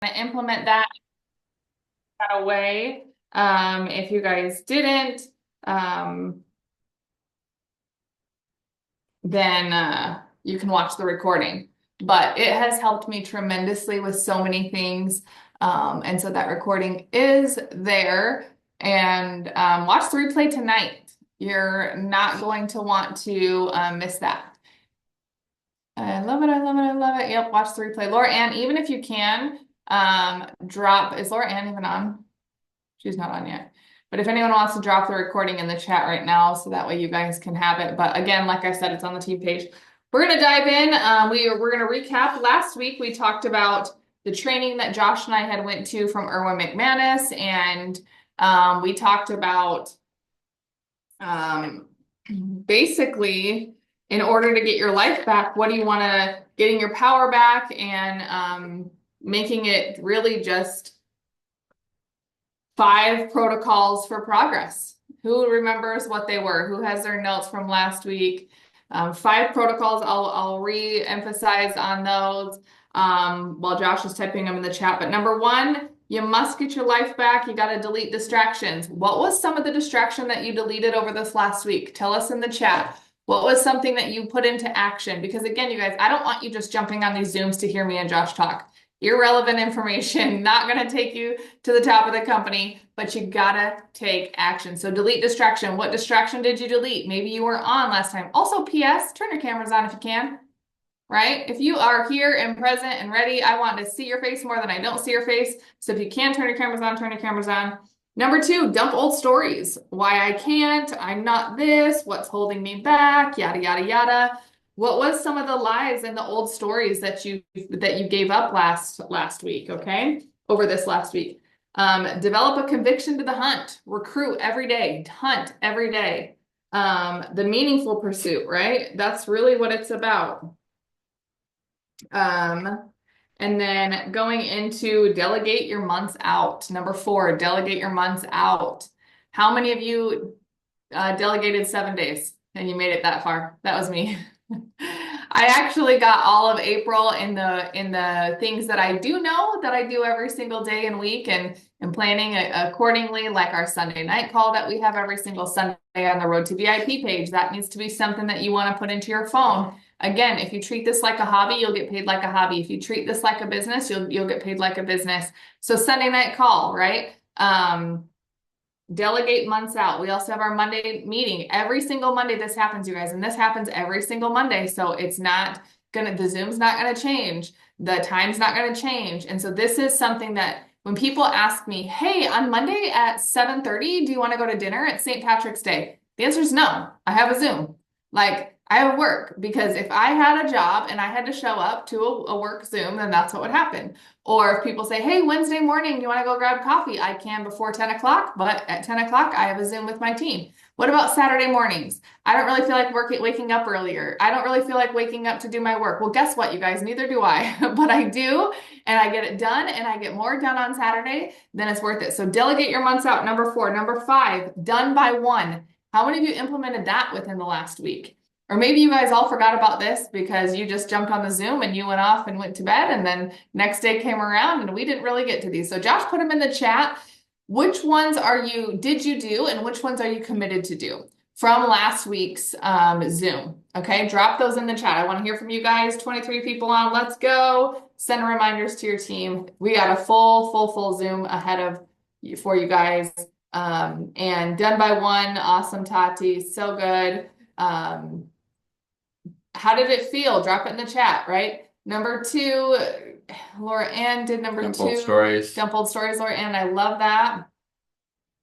to implement that away. If you guys didn't, um, then you can watch the recording. But it has helped me tremendously with so many things. And so that recording is there. And watch the replay tonight. You're not going to want to miss that. I love it. I love it. I love it. Yep. Watch the replay. Laura Ann, even if you can, is Laura Ann even on? She's not on yet. But if anyone wants to drop the recording in the chat right now, so that way you guys can have it. But again, like I said, it's on the team page. We're going to dive in. We're going to recap. Last week, we talked about the training that Josh and I had went to from Erwin McManus. And we talked about basically, in order to get your life back, what do you want to, getting your power back and making it really just 5 protocols for progress. Who remembers what they were? Who has their notes from last week? 5 protocols. I'll re-emphasize on those while Josh is typing them in the chat. But number 1, you must get your life back. You got to delete distractions. What was some of the distraction that you deleted over this last week? Tell us in the chat. What was something that you put into action? Because again, you guys, I don't want you just jumping on these Zooms to hear me and Josh talk. Irrelevant information, not going to take you to the top of the company, but you gotta take action. So delete distraction. What distraction did you delete? Maybe you were on last time. Also, PS, turn your cameras on if you can, right? If you are here and present and ready, I want to see your face more than I don't see your face. So if you can turn your cameras on, turn your cameras on. Number 2, dump old stories. Why I can't, I'm not this, what's holding me back, yada, yada, yada. What was some of the lies and the old stories that you gave up last week, okay? Over this last week. Develop a conviction to the hunt. Recruit every day. Hunt every day. The meaningful pursuit, right? That's really what it's about. And then going into delegate your months out. Number 4, delegate your months out. How many of you delegated 7 days and you made it that far? That was me. I actually got all of April in the things that I do know that I do every single day and week and planning accordingly, like our Sunday night call that we have every single Sunday on the Road to VIP page. That needs to be something that you want to put into your phone. Again, if you treat this like a hobby, you'll get paid like a hobby. If you treat this like a business, you'll get paid like a business. So Sunday night call, right? Delegate months out. We also have our Monday meeting. Every single Monday this happens, you guys, and this happens every single Monday. So it's not gonna, the Zoom's not gonna change. The time's not gonna change. And so this is something that when people ask me, hey, on Monday at 7:30, do you want to go to dinner at St. Patrick's Day? The answer is no. I have a Zoom. Like, I have work, because if I had a job and I had to show up to a work Zoom, then that's what would happen. Or if people say, hey, Wednesday morning, you want to go grab coffee? I can before 10 o'clock, but at 10 o'clock, I have a Zoom with my team. What about Saturday mornings? I don't really feel like waking up earlier. I don't really feel like waking up to do my work. Well, guess what, you guys? Neither do I, but I do, and I get it done, and I get more done on Saturday, then it's worth it. So delegate your months out. Number 4. Number 5, done by 1. How many of you implemented that within the last week? Or maybe you guys all forgot about this because you just jumped on the Zoom and you went off and went to bed, and then next day came around and we didn't really get to these. So Josh put them in the chat. Which ones did you do, and which ones are you committed to do from last week's Zoom? Okay, drop those in the chat. I want to hear from you guys. 23 people on, let's go. Send reminders to your team. We got a full Zoom ahead of you for you guys. And done by 1, awesome, Tati, so good. How did it feel? Drop it in the chat, right? Number 2, Laura Ann did number 2. Dump old stories. Dump old stories, Laura Ann. I love that.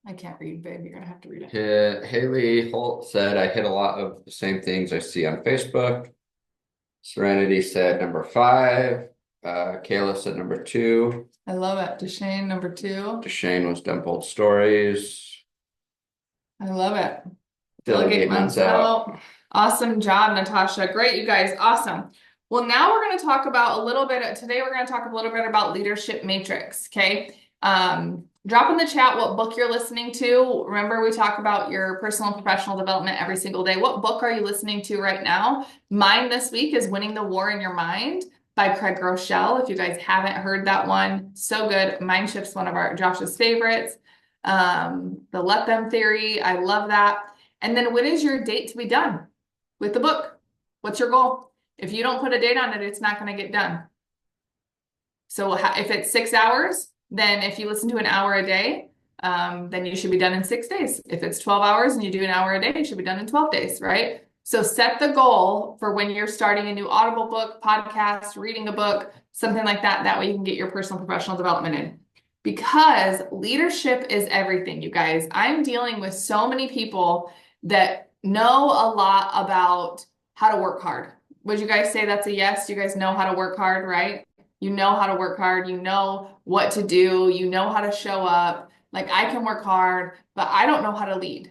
I can't read, babe. You're gonna have to read it. Haley Holt said, I hit a lot of the same things I see on Facebook. Serenity said number 5. Kayla said number 2. I love it. Deshane, number 2. Deshane was dump old stories. I love it. Delegate months out. Awesome job, Natasha. Great, you guys. Awesome. Well, now we're going to talk about today we're going to talk a little bit about leadership matrix, okay? Drop in the chat what book you're listening to. Remember, we talk about your personal and professional development every single day. What book are you listening to right now? Mine this week is Winning the War in Your Mind by Craig Rochelle. If you guys haven't heard that one, so good. Mind Shift's one of Josh's favorites. The Let Them Theory, I love that. And then when is your date to be done with the book? What's your goal? If you don't put a date on it, it's not going to get done. So if it's 6 hours, then if you listen to an hour a day, then you should be done in 6 days. If it's 12 hours and you do an hour a day, you should be done in 12 days, right? So set the goal for when you're starting a new Audible book, podcast, reading a book, something like that. That way you can get your personal professional development in. Because leadership is everything, you guys. I'm dealing with so many people that know a lot about how to work hard. Would you guys say that's a yes? You guys know how to work hard, right? You know how to work hard. You know what to do. You know how to show up. Like, I can work hard, but I don't know how to lead.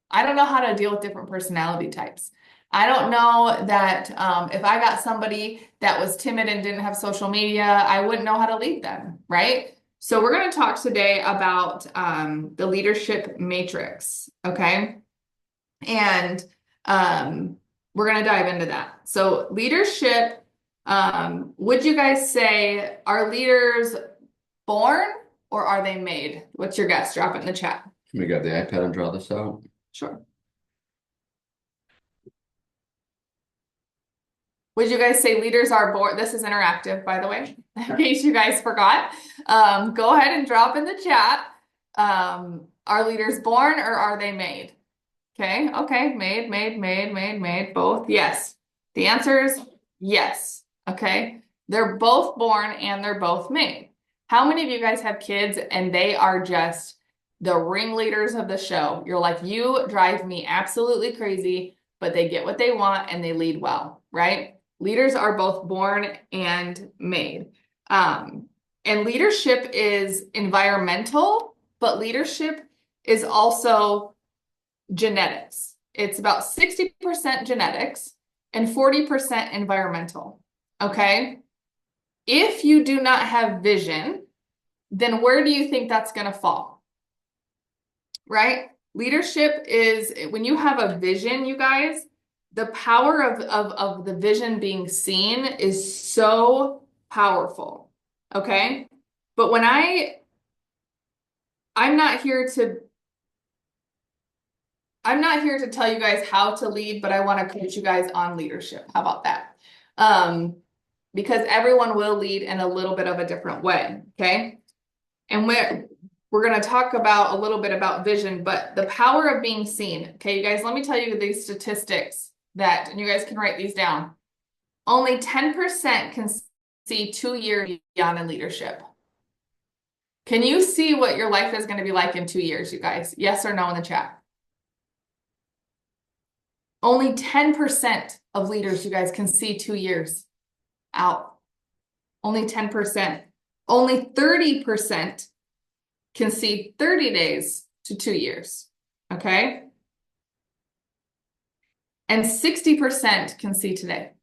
I don't know how to deal with different personality types. I don't know that if I got somebody that was timid and didn't have social media, I wouldn't know how to lead them, right? So we're going to talk today about the leadership matrix, okay? And we're going to dive into that. So leadership, would you guys say, are leaders born or are they made? What's your guess? Drop it in the chat. Can we grab the iPad and draw this out? Sure. Would you guys say leaders are born? This is interactive, by the way, in case you guys forgot. Go ahead and drop in the chat. Are leaders born or are they made? Okay, made, both. Yes. The answer is yes. Okay. They're both born and they're both made. How many of you guys have kids and they are just the ringleaders of the show? You're like, you drive me absolutely crazy, but they get what they want and they lead well, right? Leaders are both born and made. And leadership is environmental, but leadership is also genetics. It's about 60% genetics and 40% environmental. Okay. If you do not have vision, then where do you think that's going to fall? Right? Leadership is when you have a vision, you guys, the power of the vision being seen is so powerful. Okay. But when I'm not here to tell you guys how to lead, but I want to coach you guys on leadership. How about that? Because everyone will lead in a little bit of a different way, okay? And we're going to talk about a little bit about vision, but the power of being seen. Okay, you guys, let me tell you these statistics and you guys can write these down. Only 10% can see 2 years beyond in leadership. Can you see what your life is going to be like in 2 years, you guys? Yes or no in the chat? Only 10% of leaders, you guys, can see 2 years out. Only 10%. Only 30% can see 30 days to 2 years. Okay? And 60% can see today.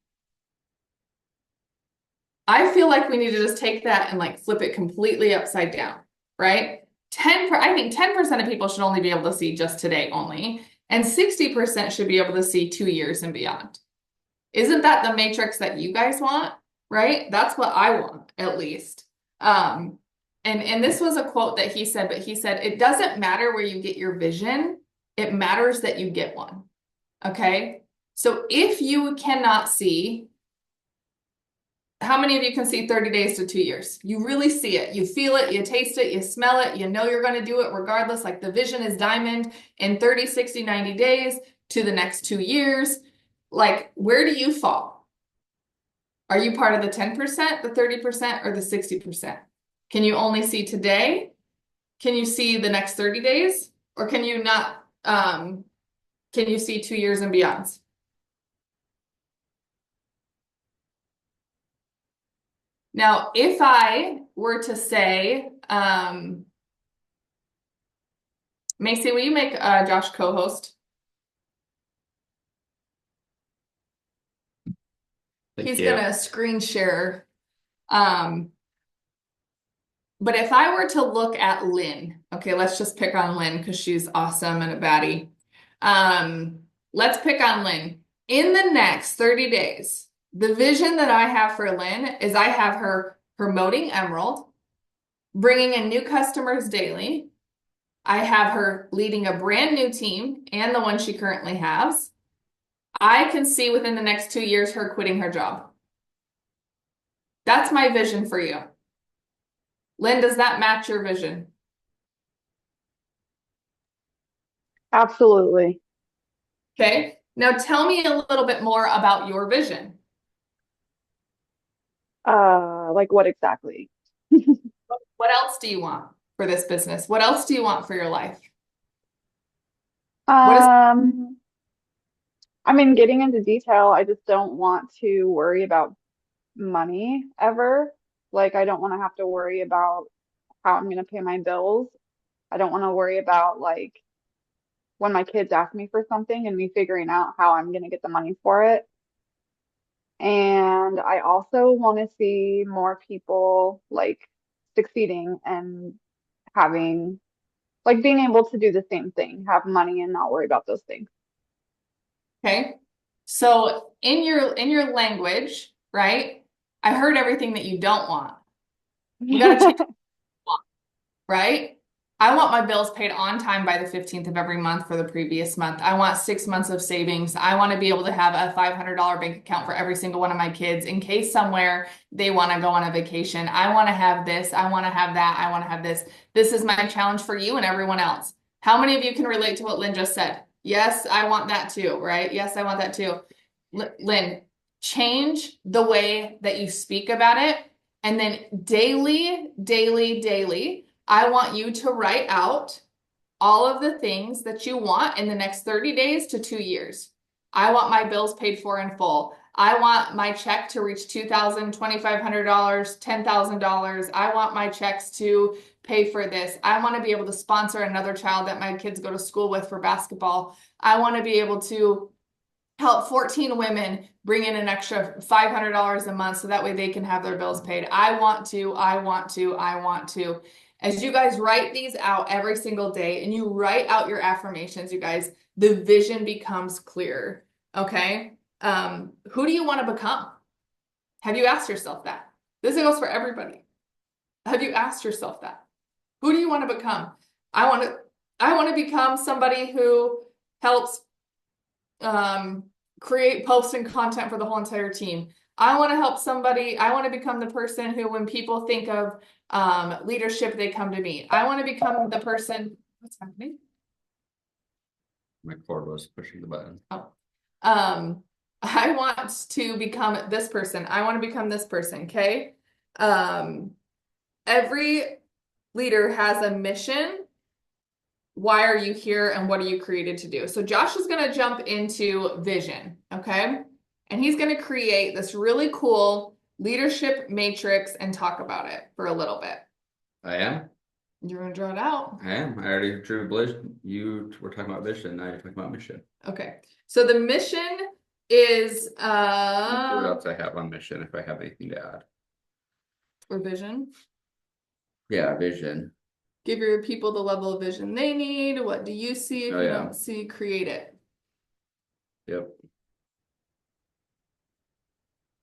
I feel like we need to just take that and like flip it completely upside down, right? I think 10% of people should only be able to see just today only. And 60% should be able to see 2 years and beyond. Isn't that the matrix that you guys want? Right? That's what I want, at least. And this was a quote that he said, but he said, it doesn't matter where you get your vision. It matters that you get one. Okay? So if you cannot see, how many of you can see 30 days to 2 years? You really see it. You feel it, you taste it, you smell it, you know you're going to do it regardless. Like the vision is diamond in 30, 60, 90 days to the next 2 years. Like, where do you fall? Are you part of the 10%, the 30%, or the 60%? Can you only see today? Can you see the next 30 days? Or can you not, can you see 2 years and beyond? Now, if I were to say, Macy, will you make Josh co-host? He's gonna screen share. But if I were to look at Lynn, okay, let's just pick on Lynn because she's awesome and a baddie. Let's pick on Lynn. In the next 30 days, The vision that I have for Lynn is I have her promoting Emerald, bringing in new customers daily. I have her leading a brand new team and the one she currently has. I can see within the next 2 years her quitting her job. That's my vision for you. Lynn, does that match your vision? Absolutely. Okay. Now tell me a little bit more about your vision. Like what exactly? What else do you want for this business? What else do you want for your life? What is Um, I mean, getting into detail, I just don't want to worry about money ever. Like, I don't want to have to worry about how I'm going to pay my bills. I don't want to worry about like when my kids ask me for something and me figuring out how I'm going to get the money for it. And I also want to see more people like succeeding and having like being able to do the same thing, have money and not worry about those things. okay? So in your language, right? I heard everything that you don't want. We got to change, right? I want my bills paid on time by the 15th of every month for the previous month. I want 6 months of savings. I want to be able to have a $500 bank account for every single one of my kids in case somewhere they want to go on a vacation. I want to have this. I want to have that. I want to have this. This is my challenge for you and everyone else. How many of you can relate to what Lynn just said? Yes, I want that too, right? Yes, I want that too. Lynn, change the way that you speak about it. And then daily, daily, daily, I want you to write out all of the things that you want in the next 30 days to 2 years. I want my bills paid for in full. I want my check to reach $2,000, $2,500, $10,000. I want my checks to pay for this. I want to be able to sponsor another child that my kids go to school with for basketball. I want to be able to help 14 women bring in an extra $500 a month so that way they can have their bills paid. I want to, I want to, I want to. As you guys write these out every single day and you write out your affirmations, you guys, the vision becomes clearer. Okay. Who do you want to become? Have you asked yourself that? This goes for everybody. Have you asked yourself that? Who do you want to become? I want to, I want to become somebody who helps create posts and content for the whole entire team. I want to help somebody. I want to become the person who, when people think of leadership, they come to me. I want to become the person. What's happening? My cord was pushing the button. Oh, I want to become this person. I want to become this person. Okay. Every leader has a mission. Why are you here and what are you created to do? So Josh is going to jump into vision, okay? And he's going to create this really cool leadership matrix and talk about it for a little bit. I am. You're going to draw it out? I am. I already drew vision. You were talking about vision. Now you're talking about mission. Okay. So the mission is What else I have on mission if I have anything to add? or vision. Yeah, vision. Give your people the level of vision they need. What do you see? If you don't see, create it. Yep.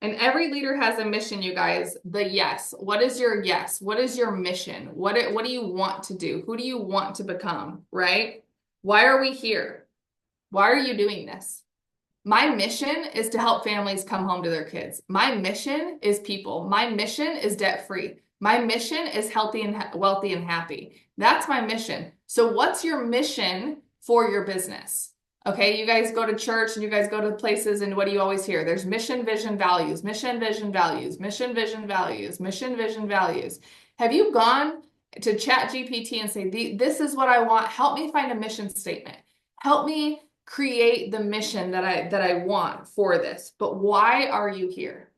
And every leader has a mission, you guys. The yes. What is your yes? What is your mission? What do you want to do? Who do you want to become, right? Why are we here? Why are you doing this? My mission is to help families come home to their kids. My mission is people. My mission is debt-free. My mission is healthy and wealthy and happy. That's my mission. So what's your mission for your business? Okay, you guys go to church and you guys go to places and what do you always hear? There's mission, vision, values, mission, vision, values, mission, vision, values, mission, vision, values. Have you gone to Chat GPT and say, this is what I want. Help me find a mission statement. Help me create the mission that I want for this. But why are you here?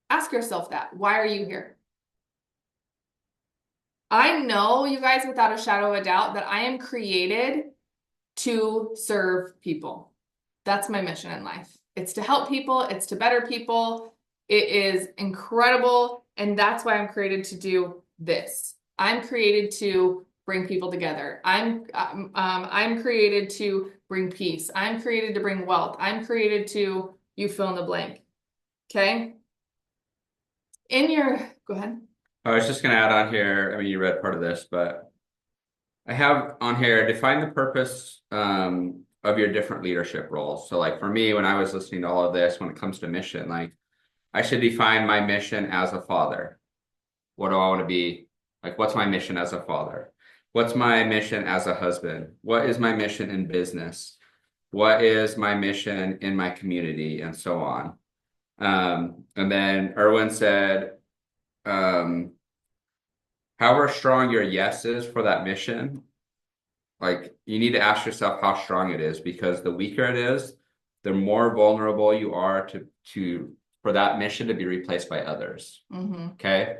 Ask yourself that. Why are you here? I know, you guys, without a shadow of a doubt, that I am created to serve people. That's my mission in life. It's to help people. It's to better people. It is incredible. And that's why I'm created to do this. I'm created to bring people together. I'm created to bring peace. I'm created to bring wealth. I'm created to, you fill in the blank. Okay. Go ahead. I was just going to add on here. I mean, you read part of this, but I have on here define the purpose of your different leadership roles. So, like for me, when I was listening to all of this, when it comes to mission, like I should define my mission as a father. What do I want to be? Like, what's my mission as a father? What's my mission as a husband? What is my mission in business? What is my mission in my community? And so on. And then Erwin said, however strong your yes is for that mission, like you need to ask yourself how strong it is, because the weaker it is, the more vulnerable you are to for that mission to be replaced by others. Okay.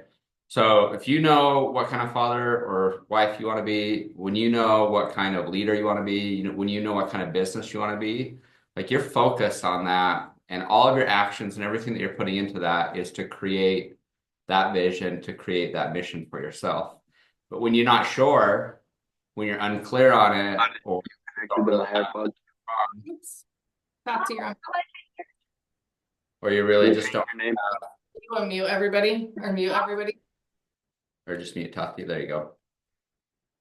So if you know what kind of father or wife you want to be, when you know what kind of leader you want to be, when you know what kind of business you want to be, like you're focused on that, and all of your actions and everything that you're putting into that is to create that vision, to create that mission for yourself. But when you're not sure, when you're unclear on it, or Oops. Back to your or you really just don't, You want to mute everybody or mute everybody? or just mute Tati, there you go.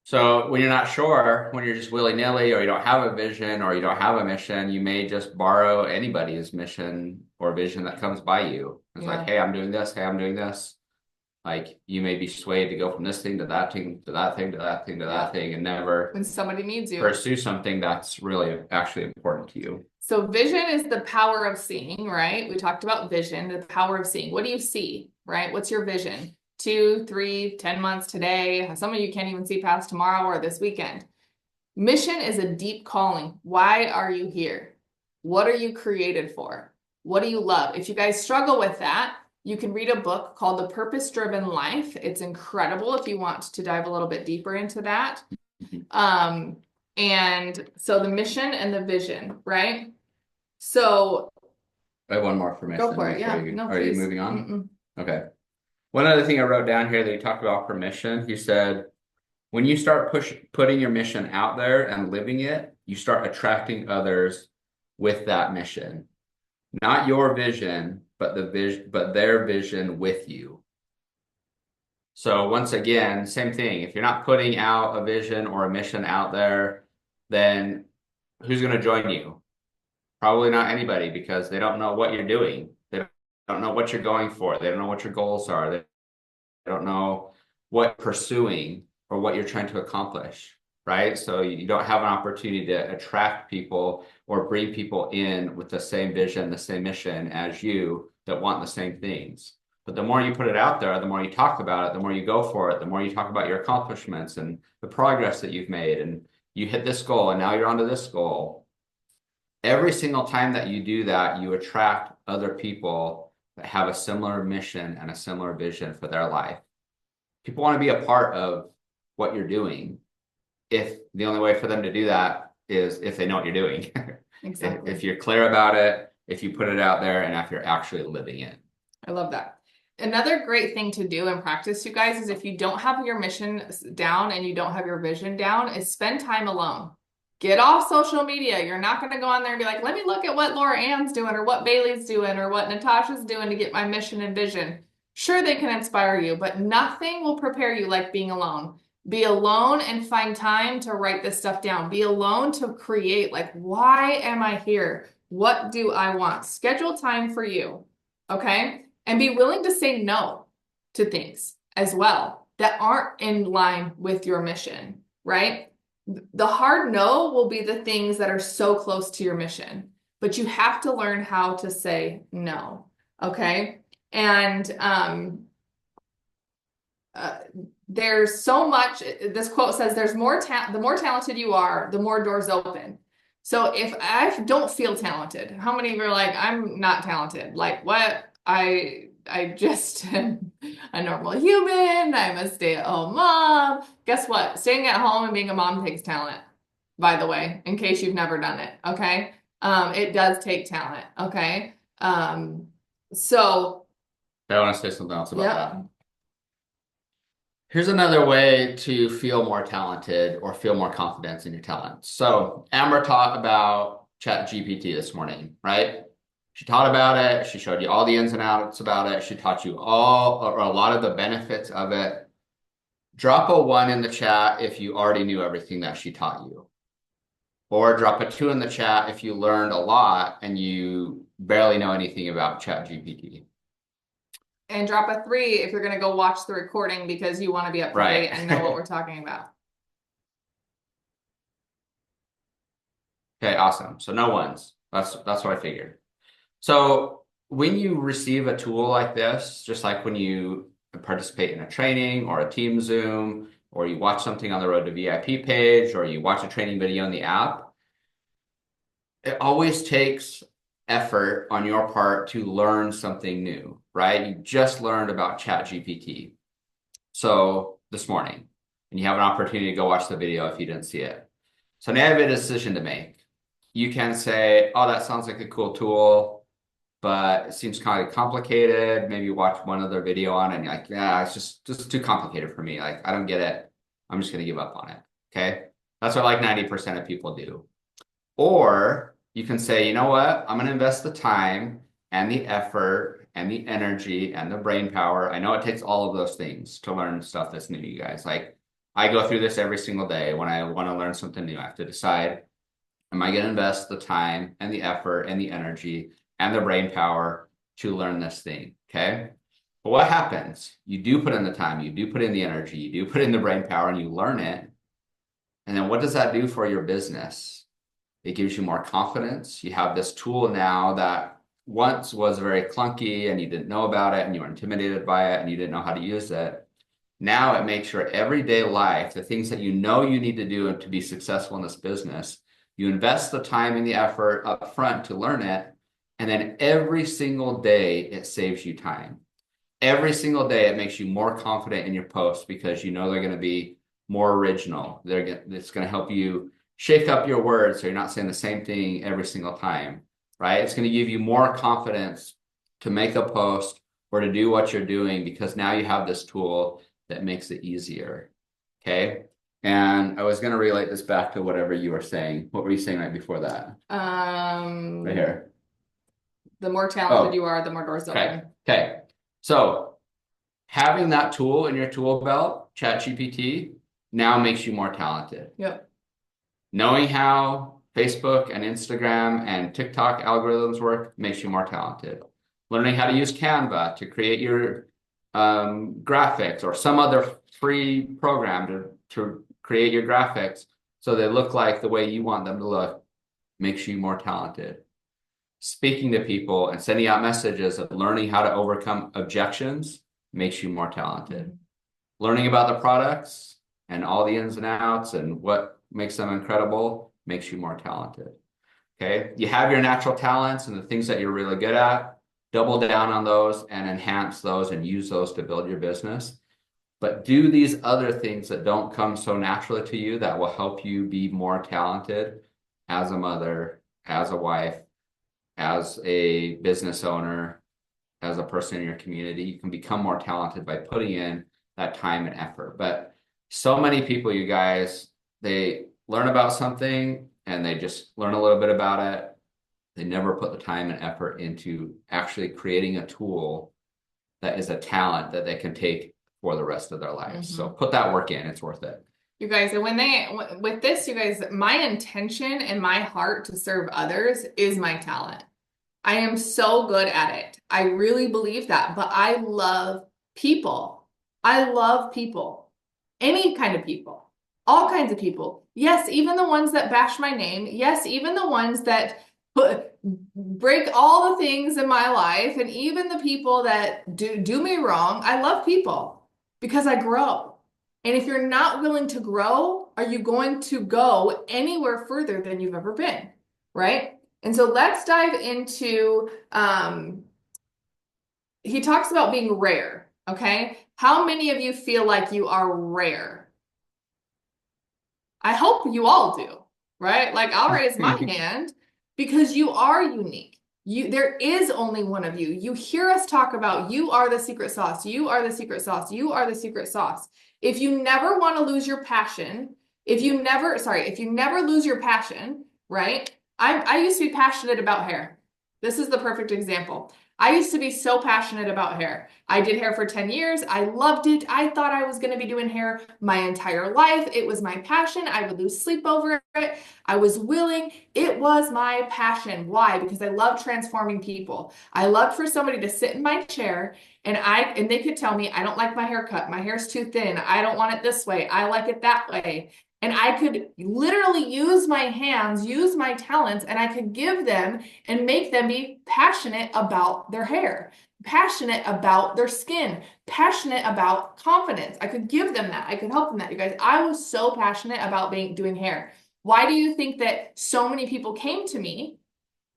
So when you're not sure, when you're just willy-nilly, or you don't have a vision, or you don't have a mission, you may just borrow anybody's mission or vision that comes by you. It's like, hey, I'm doing this. Hey, I'm doing this. Like you may be swayed to go from this thing to that thing to that thing to that thing to that thing, and never When somebody needs you. pursue something that's really actually important to you. So vision is the power of seeing, right? We talked about vision, the power of seeing. What do you see, right? What's your vision? 2, 3, 10 months today. Some of you can't even see past tomorrow or this weekend. Mission is a deep calling. Why are you here? What are you created for? What do you love? If you guys struggle with that, you can read a book called The Purpose-Driven Life. It's incredible if you want to dive a little bit deeper into that. And so the mission and the vision, right? So I have one more for mission. Go for it. Yeah. Are you moving on? Okay. One other thing I wrote down here that he talked about permission, he said, when you start putting your mission out there and living it, you start attracting others with that mission. Not your vision, but their vision with you. So once again, same thing. If you're not putting out a vision or a mission out there, then who's going to join you? Probably not anybody, because they don't know what you're doing. They don't know what you're going for. They don't know what your goals are. They don't know what you're pursuing or what you're trying to accomplish, right? So you don't have an opportunity to attract people or bring people in with the same vision, the same mission as you that want the same things. But the more you put it out there, the more you talk about it, the more you go for it, the more you talk about your accomplishments and the progress that you've made, and you hit this goal and now you're onto this goal. Every single time that you do that, you attract other people that have a similar mission and a similar vision for their life. People want to be a part of what you're doing. If the only way for them to do that is if they know what you're doing. Exactly. If you're clear about it, if you put it out there, and if you're actually living it. I love that. Another great thing to do and practice, you guys, is if you don't have your mission down and you don't have your vision down, is spend time alone. Get off social media. You're not going to go on there and be like, let me look at what Laura Ann's doing or what Bailey's doing or what Natasha's doing to get my mission and vision. Sure, they can inspire you, but nothing will prepare you like being alone. Be alone and find time to write this stuff down. Be alone to create, like, why am I here? What do I want? Schedule time for you, okay? And be willing to say no to things as well that aren't in line with your mission, right? The hard no will be the things that are so close to your mission, but you have to learn how to say no, okay? And there's so much, this quote says, the more talented you are, the more doors open. So if I don't feel talented, how many of you are like, I'm not talented? Like what? I just am a normal human. I'm a stay-at-home mom. Guess what? Staying at home and being a mom takes talent, by the way, in case you've never done it, okay? It does take talent, okay? So I want to say something else about that. Here's another way to feel more talented or feel more confidence in your talents. So Amber talked about ChatGPT this morning, right? She taught about it. She showed you all the ins and outs about it. She taught you all or a lot of the benefits of it. Drop a 1 in the chat if you already knew everything that she taught you. Or drop a 2 in the chat if you learned a lot and you barely know anything about ChatGPT. And drop a 3 if you're going to go watch the recording because you want to be up to date and know what we're talking about. Okay, awesome. So no ones. That's what I figured. So when you receive a tool like this, just like when you participate in a training or a team Zoom, or you watch something on the Road to VIP page, or you watch a training video in the app, it always takes effort on your part to learn something new, right? You just learned about ChatGPT. So this morning, and you have an opportunity to go watch the video if you didn't see it. So now you have a decision to make. You can say, oh, that sounds like a cool tool, but it seems kind of complicated. Maybe watch one other video on it and you're like, yeah, it's just too complicated for me. Like, I don't get it. I'm just going to give up on it. Okay. That's what like 90% of people do. Or you can say, you know what? I'm going to invest the time and the effort and the energy and the brain power. I know it takes all of those things to learn stuff that's new to you guys. Like, I go through this every single day when I want to learn something new. I have to decide, am I going to invest the time and the effort and the energy and the brain power to learn this thing? Okay. But what happens? You do put in the time, you do put in the energy, you do put in the brain power and you learn it. And then what does that do for your business? It gives you more confidence. You have this tool now that once was very clunky and you didn't know about it and you were intimidated by it and you didn't know how to use it. Now it makes your everyday life, the things that you know you need to do to be successful in this business, you invest the time and the effort up front to learn it. And then every single day it saves you time. Every single day it makes you more confident in your posts because you know they're going to be more original. It's going to help you shake up your words so you're not saying the same thing every single time, right? It's going to give you more confidence to make a post or to do what you're doing because now you have this tool that makes it easier, okay? And I was going to relate this back to whatever you were saying. What were you saying right before that? Right here. The more talented you are, the more doors open. Okay. So having that tool in your tool belt, ChatGPT, now makes you more talented. Yep. Knowing how Facebook and Instagram and TikTok algorithms work makes you more talented. Learning how to use Canva to create your graphics or some other free program to create your graphics so they look like the way you want them to look makes you more talented. Speaking to people and sending out messages of learning how to overcome objections makes you more talented. Learning about the products and all the ins and outs and what makes them incredible makes you more talented. Okay, you have your natural talents and the things that you're really good at, double down on those and enhance those and use those to build your business. But do these other things that don't come so naturally to you that will help you be more talented as a mother, as a wife, as a business owner, as a person in your community. You can become more talented by putting in that time and effort. But so many people, you guys, they learn about something and they just learn a little bit about it. They never put the time and effort into actually creating a tool that is a talent that they can take for the rest of their lives. So put that work in, it's worth it. You guys, and with this, you guys, my intention and my heart to serve others is my talent. I am so good at it. I really believe that, but I love people. I love people, any kind of people, all kinds of people. Yes, even the ones that bash my name. Yes, even the ones that break all the things in my life, and even the people that do me wrong. I love people because I grow. And if you're not willing to grow, are you going to go anywhere further than you've ever been, right? And so let's dive into, he talks about being rare, okay? How many of you feel like you are rare? I hope you all do, right? Like I'll raise my hand because you are unique. There is only one of you. You hear us talk about you are the secret sauce. You are the secret sauce. You are the secret sauce. If you never want to lose your passion, if you never lose your passion, right? I used to be passionate about hair. This is the perfect example. I used to be so passionate about hair. I did hair for 10 years. I loved it. I thought I was going to be doing hair my entire life. It was my passion. I would lose sleep over it. I was willing. It was my passion. Why? Because I love transforming people. I loved for somebody to sit in my chair and they could tell me, I don't like my haircut. My hair's too thin. I don't want it this way. I like it that way. And I could literally use my hands, use my talents, and I could give them and make them be passionate about their hair, passionate about their skin, passionate about confidence. I could give them that. I could help them that. You guys, I was so passionate about doing hair. Why do you think that so many people came to me,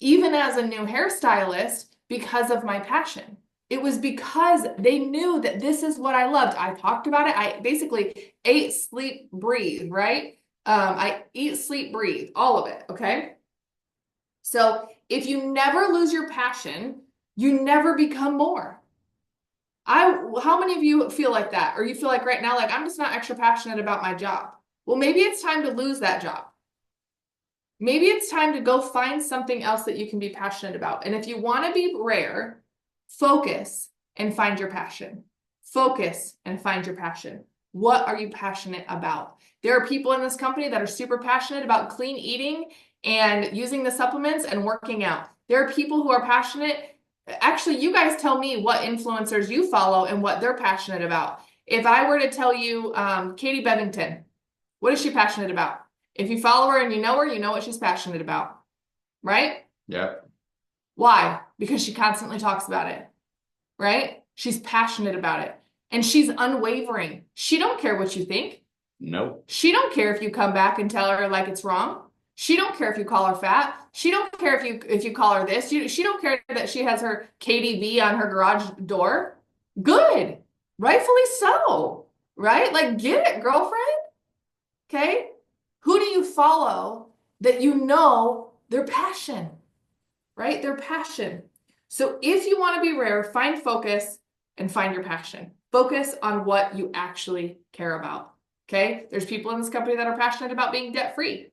even as a new hairstylist, because of my passion? It was because they knew that this is what I loved. I talked about it. I basically ate, sleep, breathe, right? I eat, sleep, breathe, all of it, okay? So if you never lose your passion, you never become more. How many of you feel like that? Or you feel like right now, like, I'm just not extra passionate about my job. Well, maybe it's time to lose that job. Maybe it's time to go find something else that you can be passionate about. And if you want to be rare, focus and find your passion. Focus and find your passion. What are you passionate about? There are people in this company that are super passionate about clean eating and using the supplements and working out. There are people who are passionate. Actually, you guys tell me what influencers you follow and what they're passionate about. If I were to tell you Katie Bevington, what is she passionate about? If you follow her and you know her, you know what she's passionate about, right? Yep. Why? Because she constantly talks about it, right? She's passionate about it. And she's unwavering. She don't care what you think. Nope. She don't care if you come back and tell her like it's wrong. She don't care if you call her fat. She don't care if you call her this. She don't care that she has her KDV on her garage door. Good. Rightfully so. Right? Like, get it, girlfriend. Okay? Who do you follow that you know their passion? Right? Their passion. So if you want to be rare, find focus and find your passion. Focus on what you actually care about. Okay? There's people in this company that are passionate about being debt-free.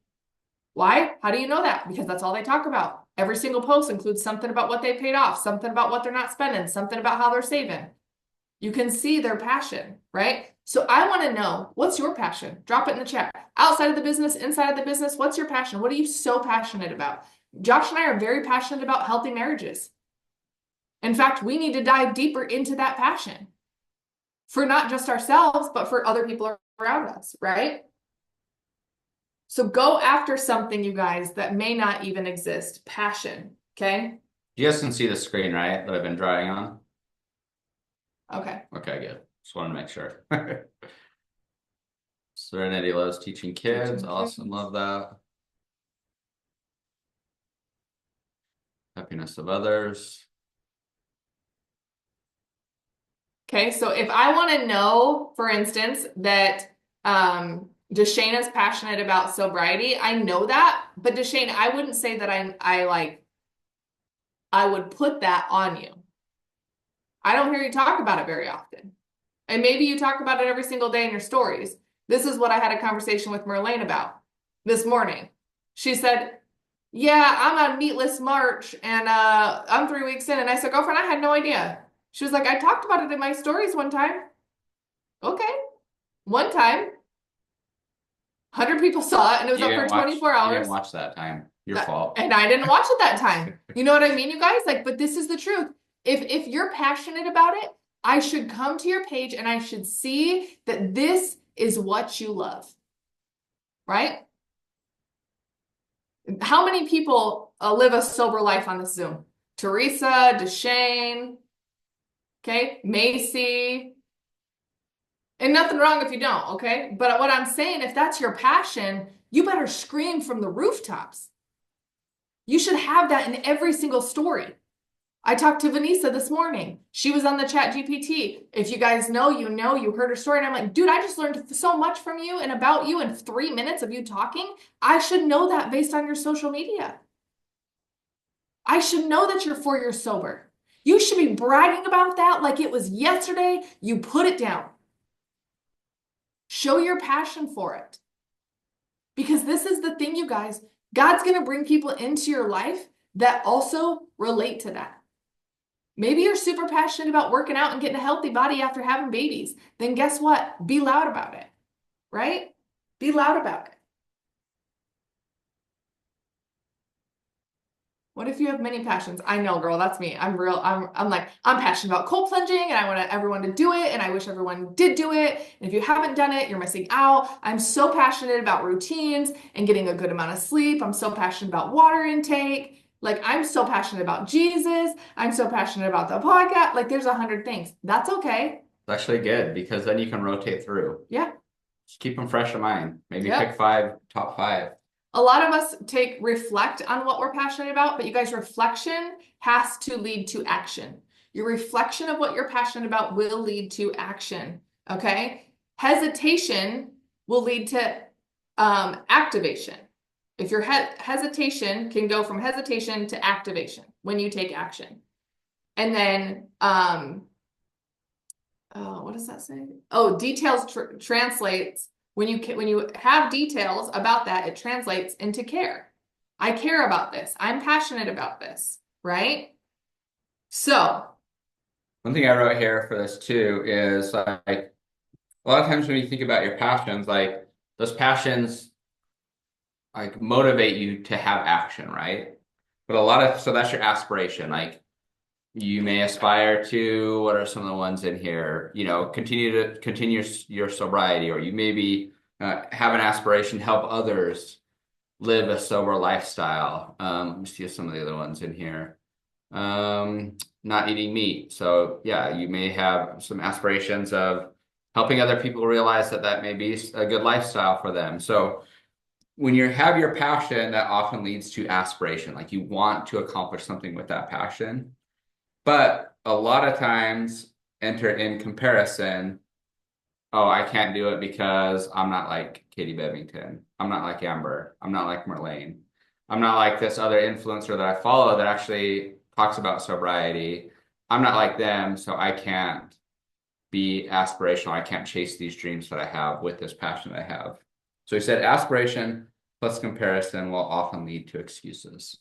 Why? How do you know that? Because that's all they talk about. Every single post includes something about what they paid off, something about what they're not spending, something about how they're saving. You can see their passion, right? So I want to know, what's your passion? Drop it in the chat. Outside of the business, inside of the business, what's your passion? What are you so passionate about? Josh and I are very passionate about healthy marriages. In fact, we need to dive deeper into that passion for not just ourselves, but for other people around us, right? So go after something, you guys, that may not even exist. Passion, okay? You guys can see the screen, right? That I've been drawing on. Okay. Okay, good. Just wanted to make sure. Serenity loves teaching kids. Awesome. Love that. Happiness of others. Okay, so if I want to know, for instance, that Deshane is passionate about sobriety, I know that, but Deshane, I wouldn't say that I would put that on you. I don't hear you talk about it very often. And maybe you talk about it every single day in your stories. This is what I had a conversation with Merlane about this morning. She said, yeah, I'm on Meatless March and I'm 3 weeks in. And I said, girlfriend, I had no idea. She was like, I talked about it in my stories one time. Okay. One time. 100 people saw it and it was up for 24 hours. You didn't watch that time. Your fault. And I didn't watch it that time. You know what I mean, you guys? Like, but this is the truth. If you're passionate about it, I should come to your page and I should see that this is what you love. Right? How many people live a sober life on this Zoom? Teresa, Deshane, okay, Macy. And nothing wrong if you don't, okay? But what I'm saying, if that's your passion, you better scream from the rooftops. You should have that in every single story. I talked to Vanessa this morning. She was on the chat GPT. If you guys know, you heard her story. And I'm like, dude, I just learned so much from you and about you in 3 minutes of you talking. I should know that based on your social media. I should know that you're 4 years sober. You should be bragging about that like it was yesterday. You put it down. Show your passion for it. Because this is the thing, you guys. God's going to bring people into your life that also relate to that. Maybe you're super passionate about working out and getting a healthy body after having babies. Then guess what? Be loud about it, right? Be loud about it. What if you have many passions? I know, girl, that's me. I'm passionate about cold plunging and I want everyone to do it and I wish everyone did do it. And if you haven't done it, you're missing out. I'm so passionate about routines and getting a good amount of sleep. I'm so passionate about water intake. Like, I'm so passionate about Jesus. I'm so passionate about the podcast. Like, there's 100 things. That's okay. It's actually good because then you can rotate through. Yeah. Just keep them fresh in mind. Maybe Yep. pick 5, top 5. A lot of us reflect on what we're passionate about, but you guys, reflection has to lead to action. Your reflection of what you're passionate about will lead to action, okay? Hesitation will lead to activation. If your hesitation can go from hesitation to activation when you take action. And then, what does that say? Oh, details translates. When you have details about that, it translates into care. I care about this. I'm passionate about this, right? So, one thing I wrote here for this too is like a lot of times when you think about your passions, like those passions like motivate you to have action, right? But so that's your aspiration. Like you may aspire to, what are some of the ones in here? Continue your sobriety, or you maybe have an aspiration to help others live a sober lifestyle. Let me see some of the other ones in here. Not eating meat. So yeah, you may have some aspirations of helping other people realize that may be a good lifestyle for them. So when you have your passion, that often leads to aspiration. Like you want to accomplish something with that passion. But a lot of times enter in comparison. Oh, I can't do it because I'm not like Katie Bevington. I'm not like Amber. I'm not like Merlane. I'm not like this other influencer that I follow that actually talks about sobriety. I'm not like them, so I can't be aspirational. I can't chase these dreams that I have with this passion that I have. So he said aspiration plus comparison will often lead to excuses.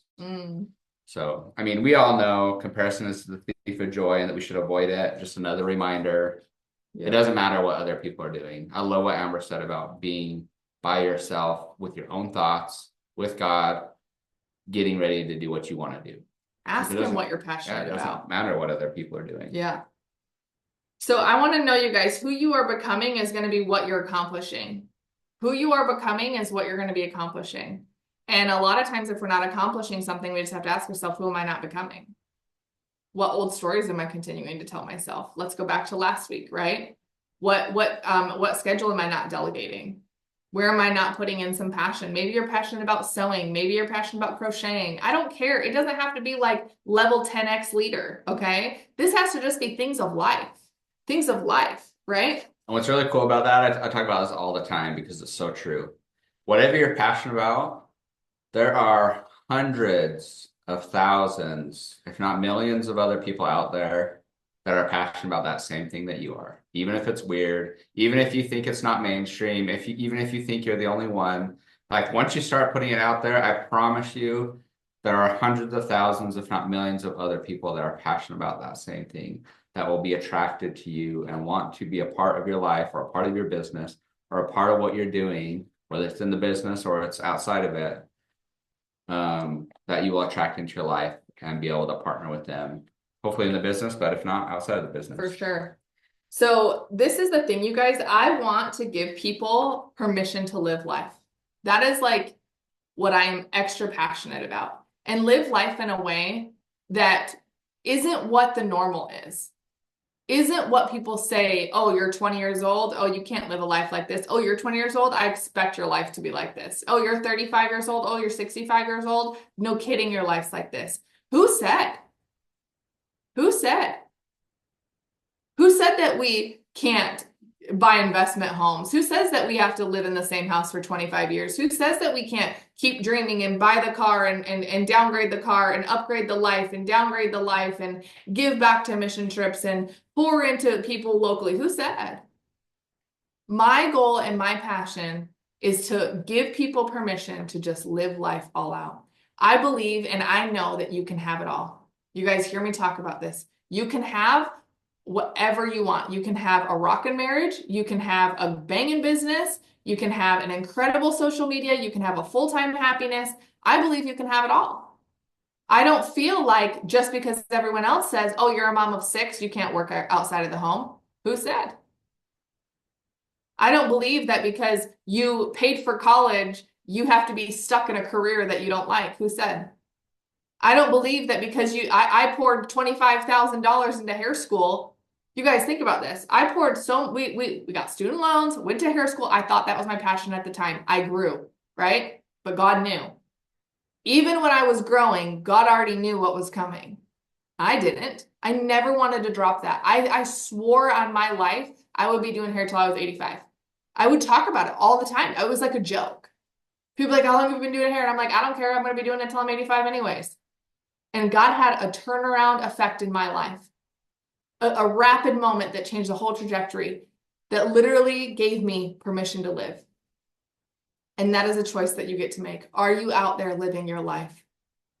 So, I mean, we all know comparison is the thief of joy and that we should avoid it. Just another reminder. It doesn't matter what other people are doing. I love what Amber said about being by yourself with your own thoughts, with God, getting ready to do what you want to do. Ask him what you're passionate about. It doesn't matter what other people are doing. Yeah. So I want to know, you guys, who you are becoming is going to be what you're accomplishing. Who you are becoming is what you're going to be accomplishing. And a lot of times if we're not accomplishing something, we just have to ask ourselves, who am I not becoming? What old stories am I continuing to tell myself? Let's go back to last week, right? What schedule am I not delegating? Where am I not putting in some passion? Maybe you're passionate about sewing. Maybe you're passionate about crocheting. I don't care. It doesn't have to be like level 10x leader, okay? This has to just be things of life. Things of life, right? And what's really cool about that, I talk about this all the time because it's so true. Whatever you're passionate about, there are hundreds of thousands, if not millions of other people out there that are passionate about that same thing that you are. Even if it's weird, even if you think it's not mainstream, even if you think you're the only one, like once you start putting it out there, I promise you, there are hundreds of thousands, if not millions of other people that are passionate about that same thing that will be attracted to you and want to be a part of your life or a part of your business or a part of what you're doing, whether it's in the business or it's outside of it, that you will attract into your life and be able to partner with them, hopefully in the business, but if not, outside of the business. For sure. So this is the thing, you guys, I want to give people permission to live life. That is like what I'm extra passionate about, and live life in a way that isn't what the normal is. Isn't what people say, oh, you're 20 years old. Oh, you can't live a life like this. Oh, you're 20 years old. I expect your life to be like this. Oh, you're 35 years old. Oh, you're 65 years old. No kidding, your life's like this. Who said? Who said? Who said that we can't buy investment homes? Who says that we have to live in the same house for 25 years? Who says that we can't keep dreaming and buy the car and downgrade the car and upgrade the life and downgrade the life and give back to mission trips and pour into people locally? Who said? My goal and my passion is to give people permission to just live life all out. I believe and I know that you can have it all. You guys hear me talk about this. You can have whatever you want. You can have a rockin' marriage. You can have a banging business. You can have an incredible social media. You can have a full-time happiness. I believe you can have it all. I don't feel like just because everyone else says, oh, you're a mom of 6, you can't work outside of the home. Who said? I don't believe that because you paid for college, you have to be stuck in a career that you don't like. Who said? I don't believe that because I poured $25,000 into hair school. You guys think about this. I poured we got student loans, went to hair school. I thought that was my passion at the time. I grew, right? But God knew. Even when I was growing, God already knew what was coming. I didn't. I never wanted to drop that. I swore on my life I would be doing hair till I was 85. I would talk about it all the time. It was like a joke. People were like, how long have you been doing hair? And I'm like, I don't care. I'm going to be doing it until I'm 85 anyways. And God had a turnaround effect in my life, a rapid moment that changed the whole trajectory, that literally gave me permission to live. And that is a choice that you get to make. Are you out there living your life?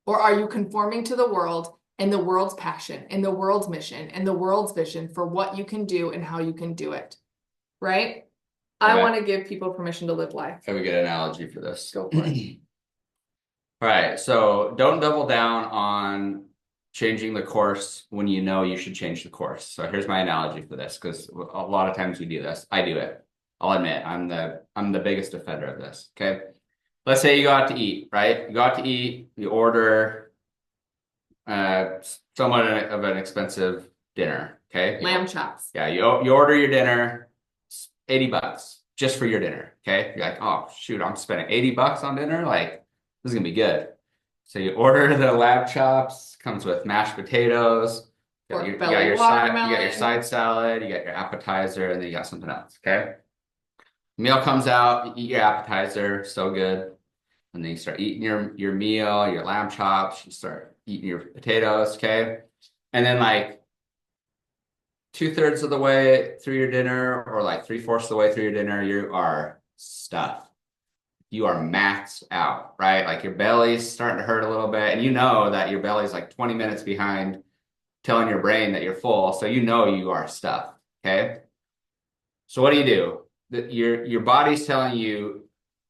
Or are you conforming to the world and the world's passion and the world's mission and the world's vision for what you can do and how you can do it? Right? I want to give people permission to live life. Have a good analogy for this. Go for it. All right, so don't double down on changing the course when you know you should change the course. So here's my analogy for this, because a lot of times we do this. I do it. I'll admit I'm the biggest offender of this. Okay. Let's say you go out to eat, right? You go out to eat, you order somewhat of an expensive dinner. Okay. Lamb chops. Yeah, you order your dinner, $80 just for your dinner. Okay. You're like, oh shoot, I'm spending $80 on dinner. Like, this is gonna be good. So you order the lamb chops, comes with mashed potatoes, you got your side salad, you got your appetizer, and then you got something else. Okay. Meal comes out, you eat your appetizer, so good. And then you start eating your meal, your lamb chops, you start eating your potatoes, okay? And then like 2/3 of the way through your dinner, or like 3/4 of the way through your dinner, you are stuffed. You are maxed out, right? Like your belly's starting to hurt a little bit, and you know that your belly's like 20 minutes behind telling your brain that you're full, so you know you are stuffed, okay? So what do? Your body's telling you,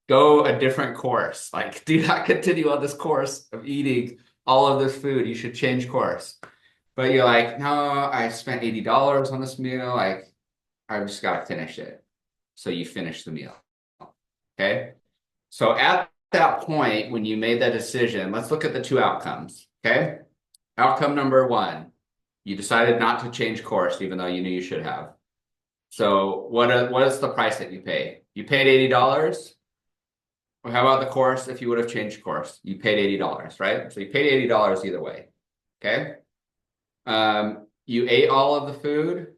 go a different course. Like, do not continue on this course of eating all of this food. You should change course. But you're like, no, I spent $80 on this meal. Like, I just got to finish it. So you finish the meal. Okay. So at that point, when you made that decision, let's look at the 2 outcomes. Okay. Outcome number 1, you decided not to change course, even though you knew you should have. So what is the price that you paid? You paid $80. Well, how about the course if you would have changed course? You paid $80, right? So you paid $80 either way. Okay. You ate all of the food.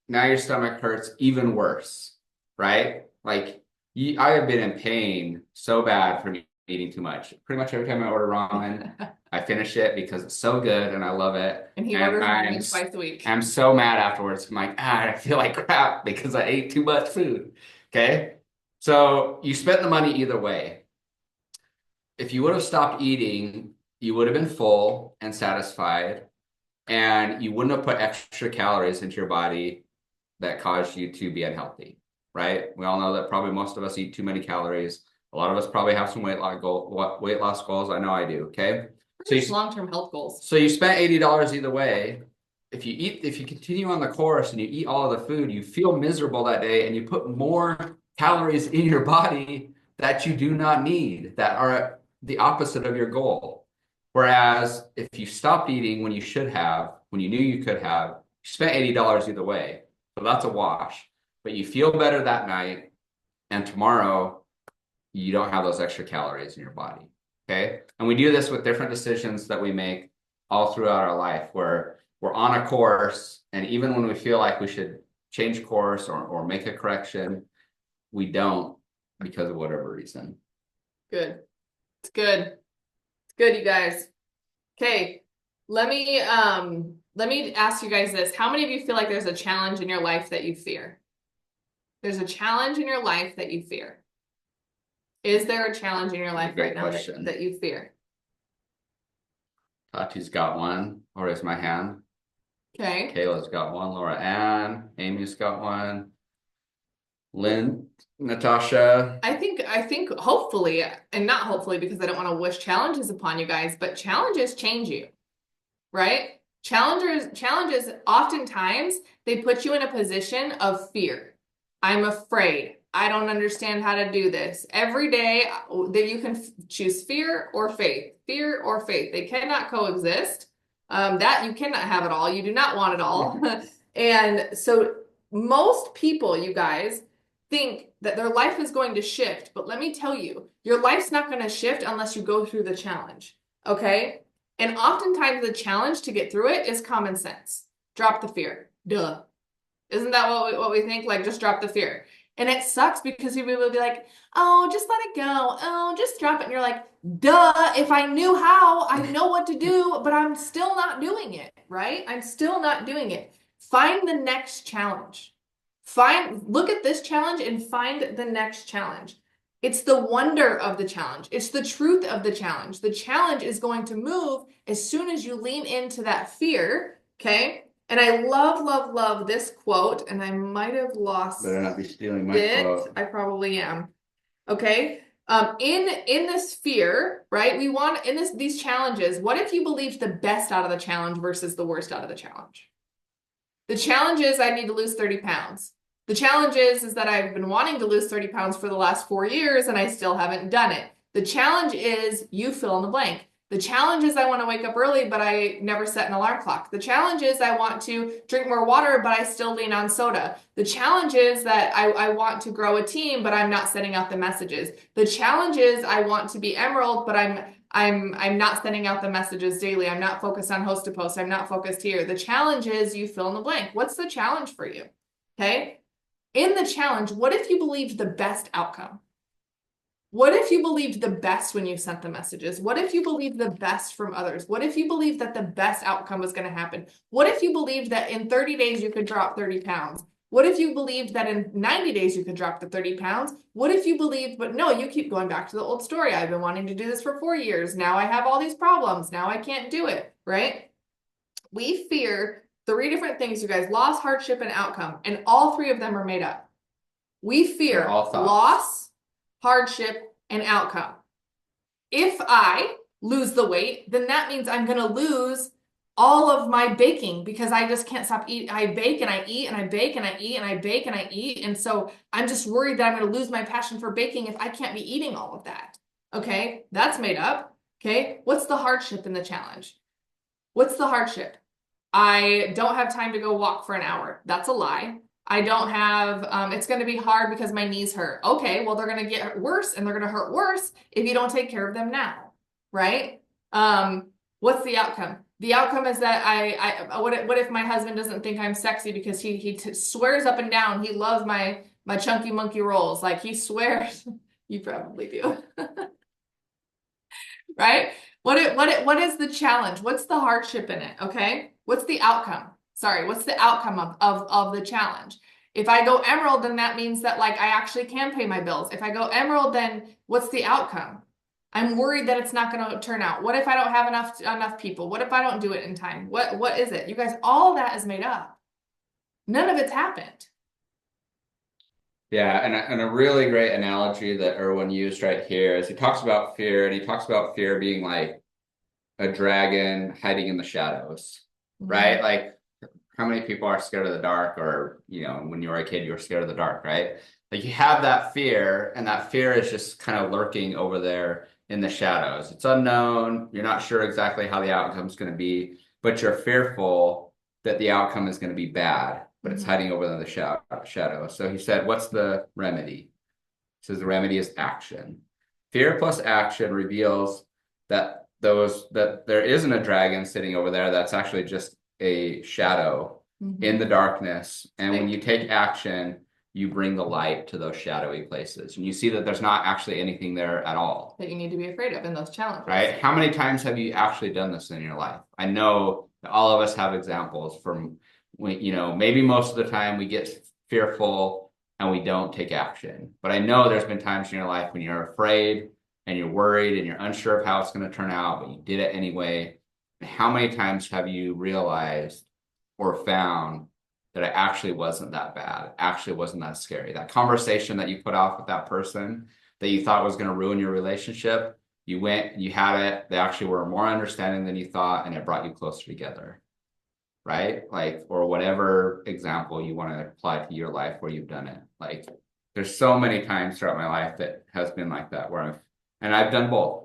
Now your stomach hurts even worse, right? Like I have been in pain so bad from eating too much. Pretty much every time I order ramen, I finish it because it's so good and I love it. And he orders ramen twice a week. I'm so mad afterwards. I'm like, I feel like crap because I ate too much food. Okay. So you spent the money either way. If you would have stopped eating, you would have been full and satisfied, and you wouldn't have put extra calories into your body that caused you to be unhealthy, right? We all know that probably most of us eat too many calories. A lot of us probably have some weight loss goals. I know I do. Okay. So long-term health goals. So you spent $80 either way. If you continue on the course and you eat all of the food, you feel miserable that day and you put more calories in your body that you do not need, that are the opposite of your goal. Whereas if you stopped eating when you should have, when you knew you could have, you spent $80 either way. So that's a wash. But you feel better that night, and tomorrow you don't have those extra calories in your body. Okay. And we do this with different decisions that we make all throughout our life, where we're on a course, and even when we feel like we should change course or make a correction, we don't, because of whatever reason. Good. It's good. It's good, you guys. Okay. Let me ask you guys this. How many of you feel like there's a challenge in your life that you fear? There's a challenge in your life that you fear. Is there a challenge in your life right now that you fear? Tati's got one. I'll raise my hand. Okay. Kayla's got one. Laura Ann. Amy's got one. Lynn, Natasha. I think hopefully, and not hopefully because I don't want to wish challenges upon you guys, but challenges change you, right? Challenges oftentimes they put you in a position of fear. I'm afraid. I don't understand how to do this. Every day that you can choose fear or faith. Fear or faith. They cannot coexist. That you cannot have it all. You do not want it all. And so most people, you guys, think that their life is going to shift, but let me tell you, your life's not going to shift unless you go through the challenge. Okay? And oftentimes the challenge to get through it is common sense. Drop the fear. Duh. Isn't that what we think? Like, just drop the fear. And it sucks because people will be like, oh, just let it go. Oh, just drop it. And you're like, duh, if I knew how, I know what to do, but I'm still not doing it, right? I'm still not doing it. Find the next challenge. Look at this challenge and find the next challenge. It's the wonder of the challenge. It's the truth of the challenge. The challenge is going to move as soon as you lean into that fear, okay? And I love, love, love this quote, and I might have lost Better not be stealing my it. quote. I probably am. Okay. In this fear, right? We want in these challenges. What if you believed the best out of the challenge versus the worst out of the challenge? The challenge is I need to lose 30 pounds. The challenge is that I've been wanting to lose 30 pounds for the last 4 years and I still haven't done it. The challenge is you fill in the blank. The challenge is I want to wake up early, but I never set an alarm clock. The challenge is I want to drink more water, but I still lean on soda. The challenge is that I want to grow a team, but I'm not sending out the messages. The challenge is I want to be Emerald, but I'm not sending out the messages daily. I'm not focused on host to post. I'm not focused here. The challenge is you fill in the blank. What's the challenge for you? Okay. In the challenge, what if you believed the best outcome? What if you believed the best when you sent the messages? What if you believed the best from others? What if you believed that the best outcome was going to happen? What if you believed that in 30 days you could drop 30 pounds? What if you believed that in 90 days you could drop the 30 pounds? What if you believed, but no, you keep going back to the old story. I've been wanting to do this for 4 years. Now I have all these problems. Now I can't do it, right? We fear 3 different things, you guys: loss, hardship, and outcome. And all 3 of them are made up. We fear loss, hardship, and outcome. If I lose the weight, then that means I'm going to lose all of my baking because I just can't stop eating. I bake and I eat and I bake and I eat and I bake and I eat. And so I'm just worried that I'm going to lose my passion for baking if I can't be eating all of that. Okay, that's made up. Okay, what's the hardship in the challenge? What's the hardship? I don't have time to go walk for an hour. That's a lie. I don't have, it's going to be hard because my knees hurt. Okay, well, they're going to get worse and they're going to hurt worse if you don't take care of them now, right? What's the outcome? The outcome is that what if my husband doesn't think I'm sexy because he swears up and down he loves my chunky monkey rolls. Like he swears. You probably do. Right? What is the challenge? What's the hardship in it? Okay? What's the outcome? Sorry, what's the outcome of the challenge? If I go Emerald, then that means that like I actually can pay my bills. If I go Emerald, then what's the outcome? I'm worried that it's not going to turn out. What if I don't have enough people? What if I don't do it in time? What is it? You guys, all that is made up. None of it's happened. Yeah, and a really great analogy that Erwin used right here is he talks about fear, and he talks about fear being like a dragon hiding in the shadows, right? Like how many people are scared of the dark, or when you were a kid you were scared of the dark, right? Like you have that fear, and that fear is just kind of lurking over there in the shadows. It's unknown. You're not sure exactly how the outcome is going to be, but you're fearful that the outcome is going to be bad, but it's hiding over in the shadow. So he said, what's the remedy? He says the remedy is action. Fear plus action reveals that there isn't a dragon sitting over there. That's actually just a shadow in the darkness. And when you take action, you bring the light to those shadowy places. And you see that there's not actually anything there at all that you need to be afraid of in those challenges. Right? How many times have you actually done this in your life? I know that all of us have examples from when, maybe most of the time we get fearful and we don't take action. But I know there's been times in your life when you're afraid and you're worried and you're unsure of how it's going to turn out, but you did it anyway. how many times have you realized or found that it actually wasn't that bad, actually wasn't that scary? That conversation that you put off with that person that you thought was going to ruin your relationship, you went, you had it, they actually were more understanding than you thought, and it brought you closer together, right? Like, or whatever example you want to apply to your life where you've done it. Like, there's so many times throughout my life that has been like that where I've done both.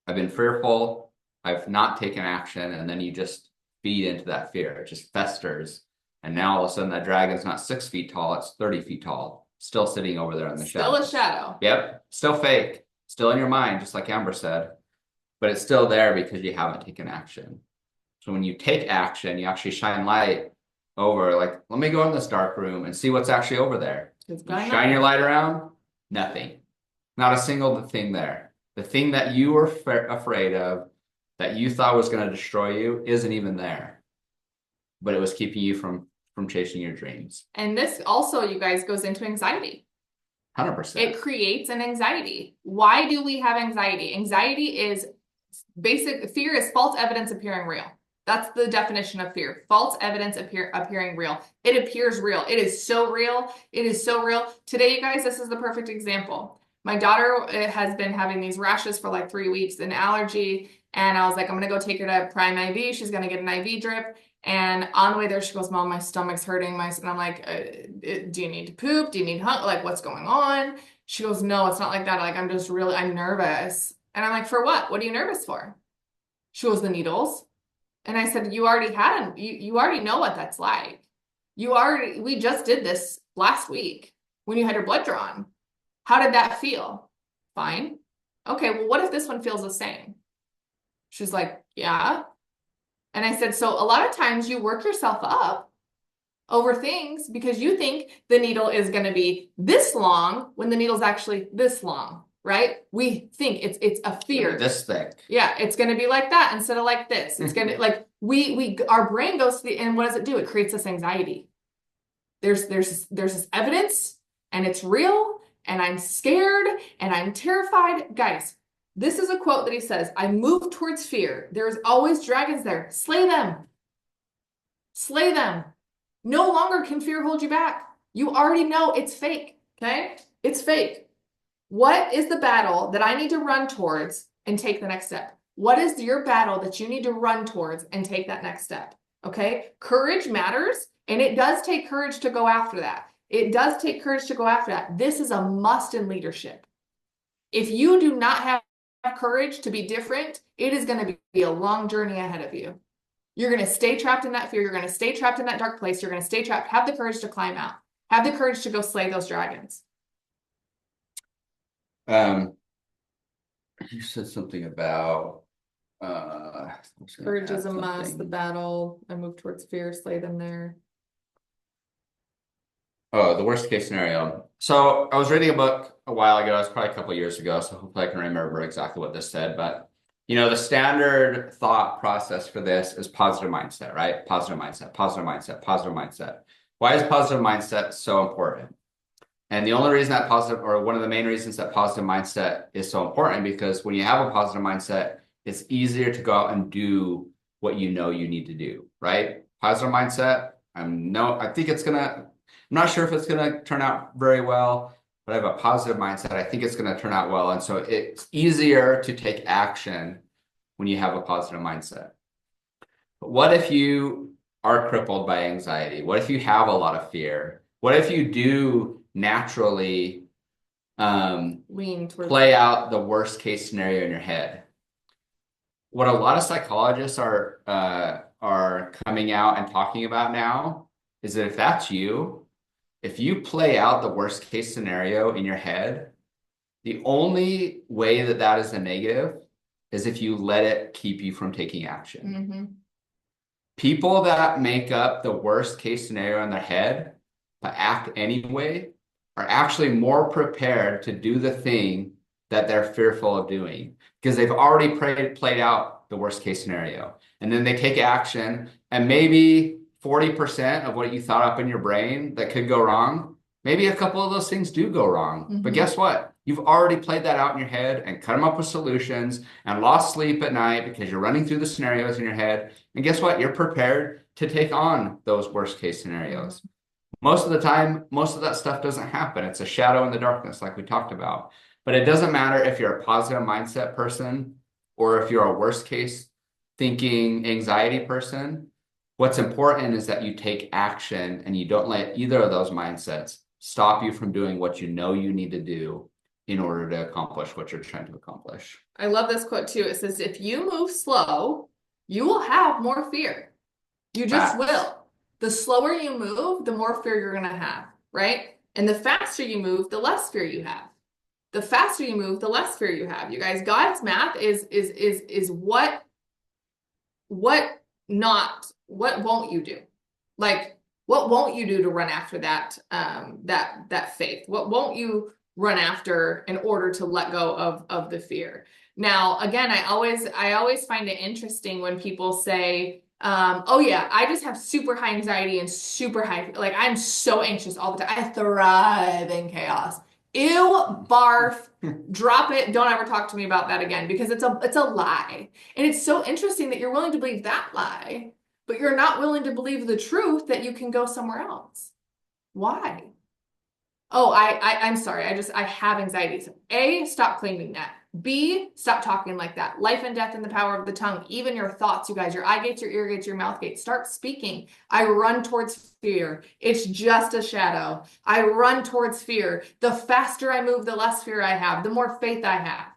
I've been fearful, I've not taken action, and then you just feed into that fear. It just festers. And now all of a sudden that dragon's not 6 feet tall, it's 30 feet tall, still sitting over there in the Still a shadows. shadow. Yep, still fake, still in your mind, just like Amber said, but it's still there because you haven't taken action. So when you take action, you actually shine light over, like, let me go in this dark room and see what's actually over there. You shine your light around, nothing. Not a single thing there. The thing that you were afraid of, that you thought was going to destroy you, isn't even there. But it was keeping you from chasing your dreams. And this also, you guys, goes into anxiety. 100%. It creates an anxiety. Why do we have anxiety? Anxiety is fear is false evidence appearing real. That's the definition of fear. False evidence appearing real. It appears real. It is so real. It is so real. Today, you guys, this is the perfect example. My daughter has been having these rashes for like 3 weeks, an allergy. And I was like, I'm going to go take her to Prime IV. She's going to get an IV drip. And on the way there, she goes, Mom, my stomach's hurting. And I'm like, do you need to poop? Do you need hunger? Like, what's going on? She goes, no, it's not like that. Like, I'm nervous. And I'm like, for what? What are you nervous for? She goes, the needles. And I said, you already had them. You already know what that's like. We just did this last week when you had your blood drawn. How did that feel? Fine. Okay, well, what if this one feels the same? She's like, yeah. And I said, so a lot of times you work yourself up over things because you think the needle is going to be this long when the needle's actually this long, right? We think it's a fear. This thick. Yeah, it's going to be like that instead of like this. It's going to like our brain goes to and what does it do? It creates this anxiety. There's this evidence and it's real and I'm scared and I'm terrified. Guys, this is a quote that he says, I move towards fear. There's always dragons there. Slay them. Slay them. No longer can fear hold you back. You already know it's fake, okay? It's fake. What is the battle that I need to run towards and take the next step? What is your battle that you need to run towards and take that next step? Okay? Courage matters, and it does take courage to go after that. It does take courage to go after that. This is a must in leadership. If you do not have courage to be different, it is going to be a long journey ahead of you. You're going to stay trapped in that fear. You're going to stay trapped in that dark place. You're going to stay trapped. Have the courage to climb out. Have the courage to go slay those dragons. You said something about courage is a must, the battle. I move towards fear, slay them there. Oh, the worst case scenario. So I was reading a book a while ago. It was probably a couple of years ago, so hopefully I can remember exactly what this said. But the standard thought process for this is positive mindset, right? Positive mindset, positive mindset, positive mindset. Why is positive mindset so important? And the only reason that positive, or one of the main reasons that positive mindset is so important, because when you have a positive mindset, it's easier to go out and do what you know you need to do, right? Positive mindset. I'm not sure if it's gonna turn out very well, but I have a positive mindset. I think it's gonna turn out well. And so it's easier to take action when you have a positive mindset. But what if you are crippled by anxiety? What if you have a lot of fear? What if you do naturally play out the worst case scenario in your head? What a lot of psychologists are coming out and talking about now is that if that's you, if you play out the worst case scenario in your head, the only way that is a negative is if you let it keep you from taking action. Mm-hmm. People that make up the worst case scenario in their head but act anyway are actually more prepared to do the thing that they're fearful of doing because they've already played out the worst case scenario. And then they take action, and maybe 40% of what you thought up in your brain that could go wrong maybe a couple of those things do go wrong. But guess what? You've already played that out in your head and cut them up with solutions and lost sleep at night because you're running through the scenarios in your head. And guess what? You're prepared to take on those worst case scenarios. Most of the time, most of that stuff doesn't happen. It's a shadow in the darkness, like we talked about. But it doesn't matter if you're a positive mindset person or if you're a worst case thinking anxiety person. What's important is that you take action and you don't let either of those mindsets stop you from doing what you know you need to do in order to accomplish what you're trying to accomplish. I love this quote too. It says, if you move slow, you will have more fear. You just will. The slower you move, the more fear you're going to have, right? And the faster you move, the less fear you have. The faster you move, the less fear you have. You guys, God's math is what won't you do? Like, what won't you do to run after that that faith? What won't you run after in order to let go of the fear? Now, again, I always find it interesting when people say, oh yeah, I just have super high anxiety and super high, like I'm so anxious all the time. I thrive in chaos. Ew, barf, drop it. Don't ever talk to me about that again because it's a lie. And it's so interesting that you're willing to believe that lie, but you're not willing to believe the truth that you can go somewhere else. Why? Oh, I'm sorry. I have anxiety. So A, stop claiming that. B, stop talking like that. Life and death in the power of the tongue. Even your thoughts, you guys, your eye gates, your ear gates, your mouth gates. Start speaking. I run towards fear. It's just a shadow. I run towards fear. The faster I move, the less fear I have, the more faith I have.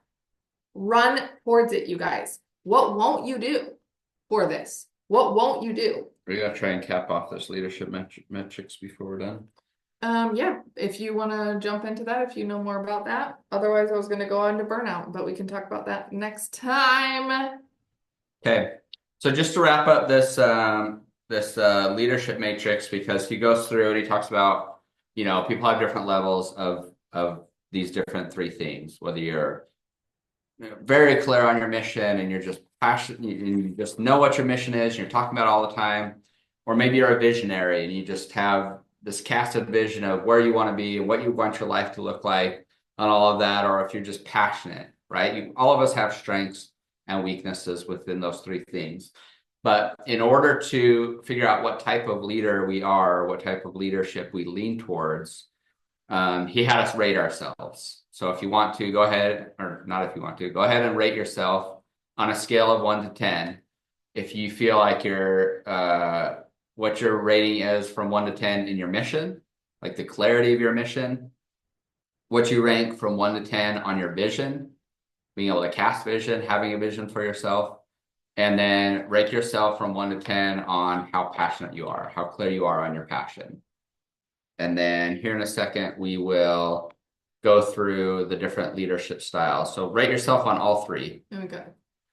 Run towards it, you guys. What won't you do for this? What won't you do? We're gonna try and cap off this leadership metrics before we're done. Yeah, if you want to jump into that, if you know more about that. Otherwise, I was going to go on to burnout, but we can talk about that next time. Okay, so just to wrap up this leadership matrix, because he goes through and he talks about, people have different levels of these different three things, whether you're very clear on your mission and you're just passionate and you just know what your mission is and you're talking about it all the time, or maybe you're a visionary and you just have this casted vision of where you want to be and what you want your life to look like and all of that, or if you're just passionate, right? All of us have strengths and weaknesses within those three things. But in order to figure out what type of leader we are, what type of leadership we lean towards, he had us rate ourselves. So if you want to, go ahead, or not if you want to, go ahead and rate yourself on a scale of 1 to 10. If you feel like what your rating is from 1 to 10 in your mission, like the clarity of your mission, what you rank from 1 to 10 on your vision, being able to cast vision, having a vision for yourself, and then rank yourself from 1 to 10 on how passionate you are, how clear you are on your passion. And then here in a second, we will go through the different leadership styles. So rate yourself on all three. Okay.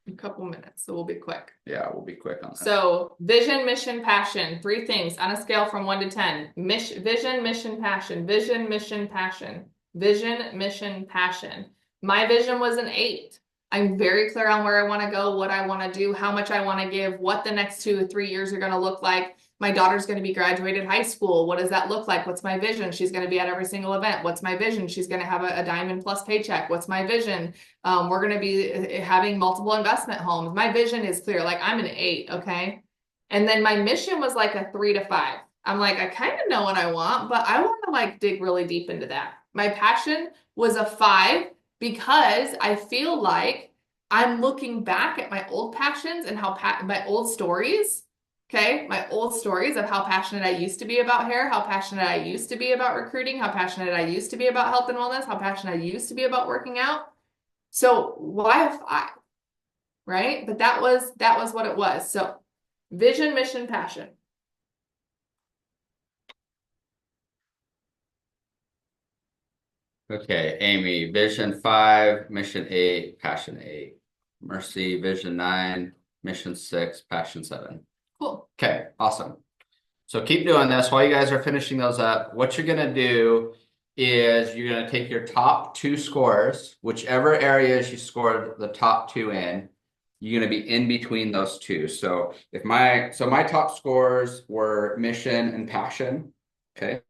A couple minutes, so we'll be quick. Yeah, we'll be quick on that. So vision, mission, passion, three things on a scale from 1 to 10. Vision, mission, passion, vision, mission, passion, vision, mission, passion. My vision was an 8. I'm very clear on where I want to go, what I want to do, how much I want to give, what the next 2 to 3 years are going to look like. My daughter's going to be graduated high school. What does that look like? What's my vision? She's going to be at every single event. What's my vision? She's going to have a diamond plus paycheck. What's my vision? We're going to be having multiple investment homes. My vision is clear. Like I'm an 8. Okay. And then my mission was like a 3 to 5. I'm like, I kind of know what I want, but I want to like dig really deep into that. My passion was a 5 because I feel like I'm looking back at my old passions and how my old stories. Okay, my old stories of how passionate I used to be about hair, how passionate I used to be about recruiting, how passionate I used to be about health and wellness, how passionate I used to be about working out. So why a 5? Right? But that was what it was. So vision, mission, passion. Okay, Amy, vision 5, mission 8, passion 8. Mercy, vision 9, mission 6, passion 7. Cool. Okay, awesome. So keep doing this while you guys are finishing those up. What you're going to do is you're going to take your top 2 scores, whichever areas you scored the top 2 in, you're going to be in between those 2. So my top scores were mission and passion. Okay.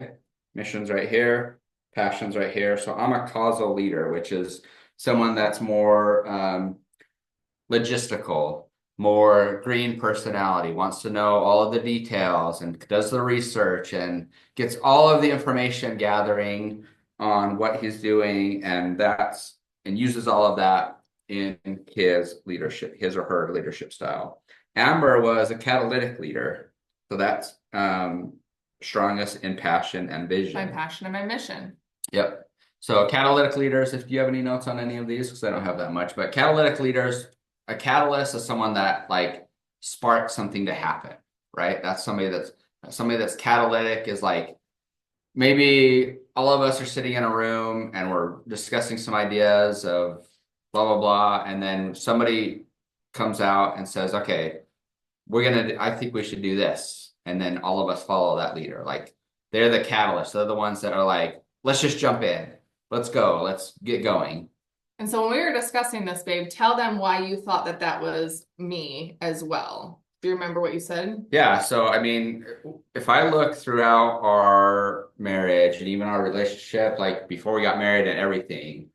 mission's right here, passion's right here. So I'm a causal leader, which is someone that's more logistical, more green personality, wants to know all of the details and does the research and gets all of the information gathering on what he's doing, and uses all of that in his leadership, his or her leadership style. Amber was a catalytic leader. So that's strongest in passion and vision. My passion and my mission. Yep. So catalytic leaders, if you have any notes on any of these, because I don't have that much, but catalytic leaders, a catalyst is someone that like sparks something to happen, right? That's somebody that's catalytic is like maybe all of us are sitting in a room and we're discussing some ideas of blah blah blah, and then somebody comes out and says, okay, I think we should do this. And then all of us follow that leader. Like they're the catalyst. They're the ones that are like, let's just jump in. Let's go. Let's get going. And so when we were discussing this, babe, tell them why you thought that that was me as well. Do you remember what you said? Yeah. So, I mean, if I look throughout our marriage and even our relationship, like before we got married and everything,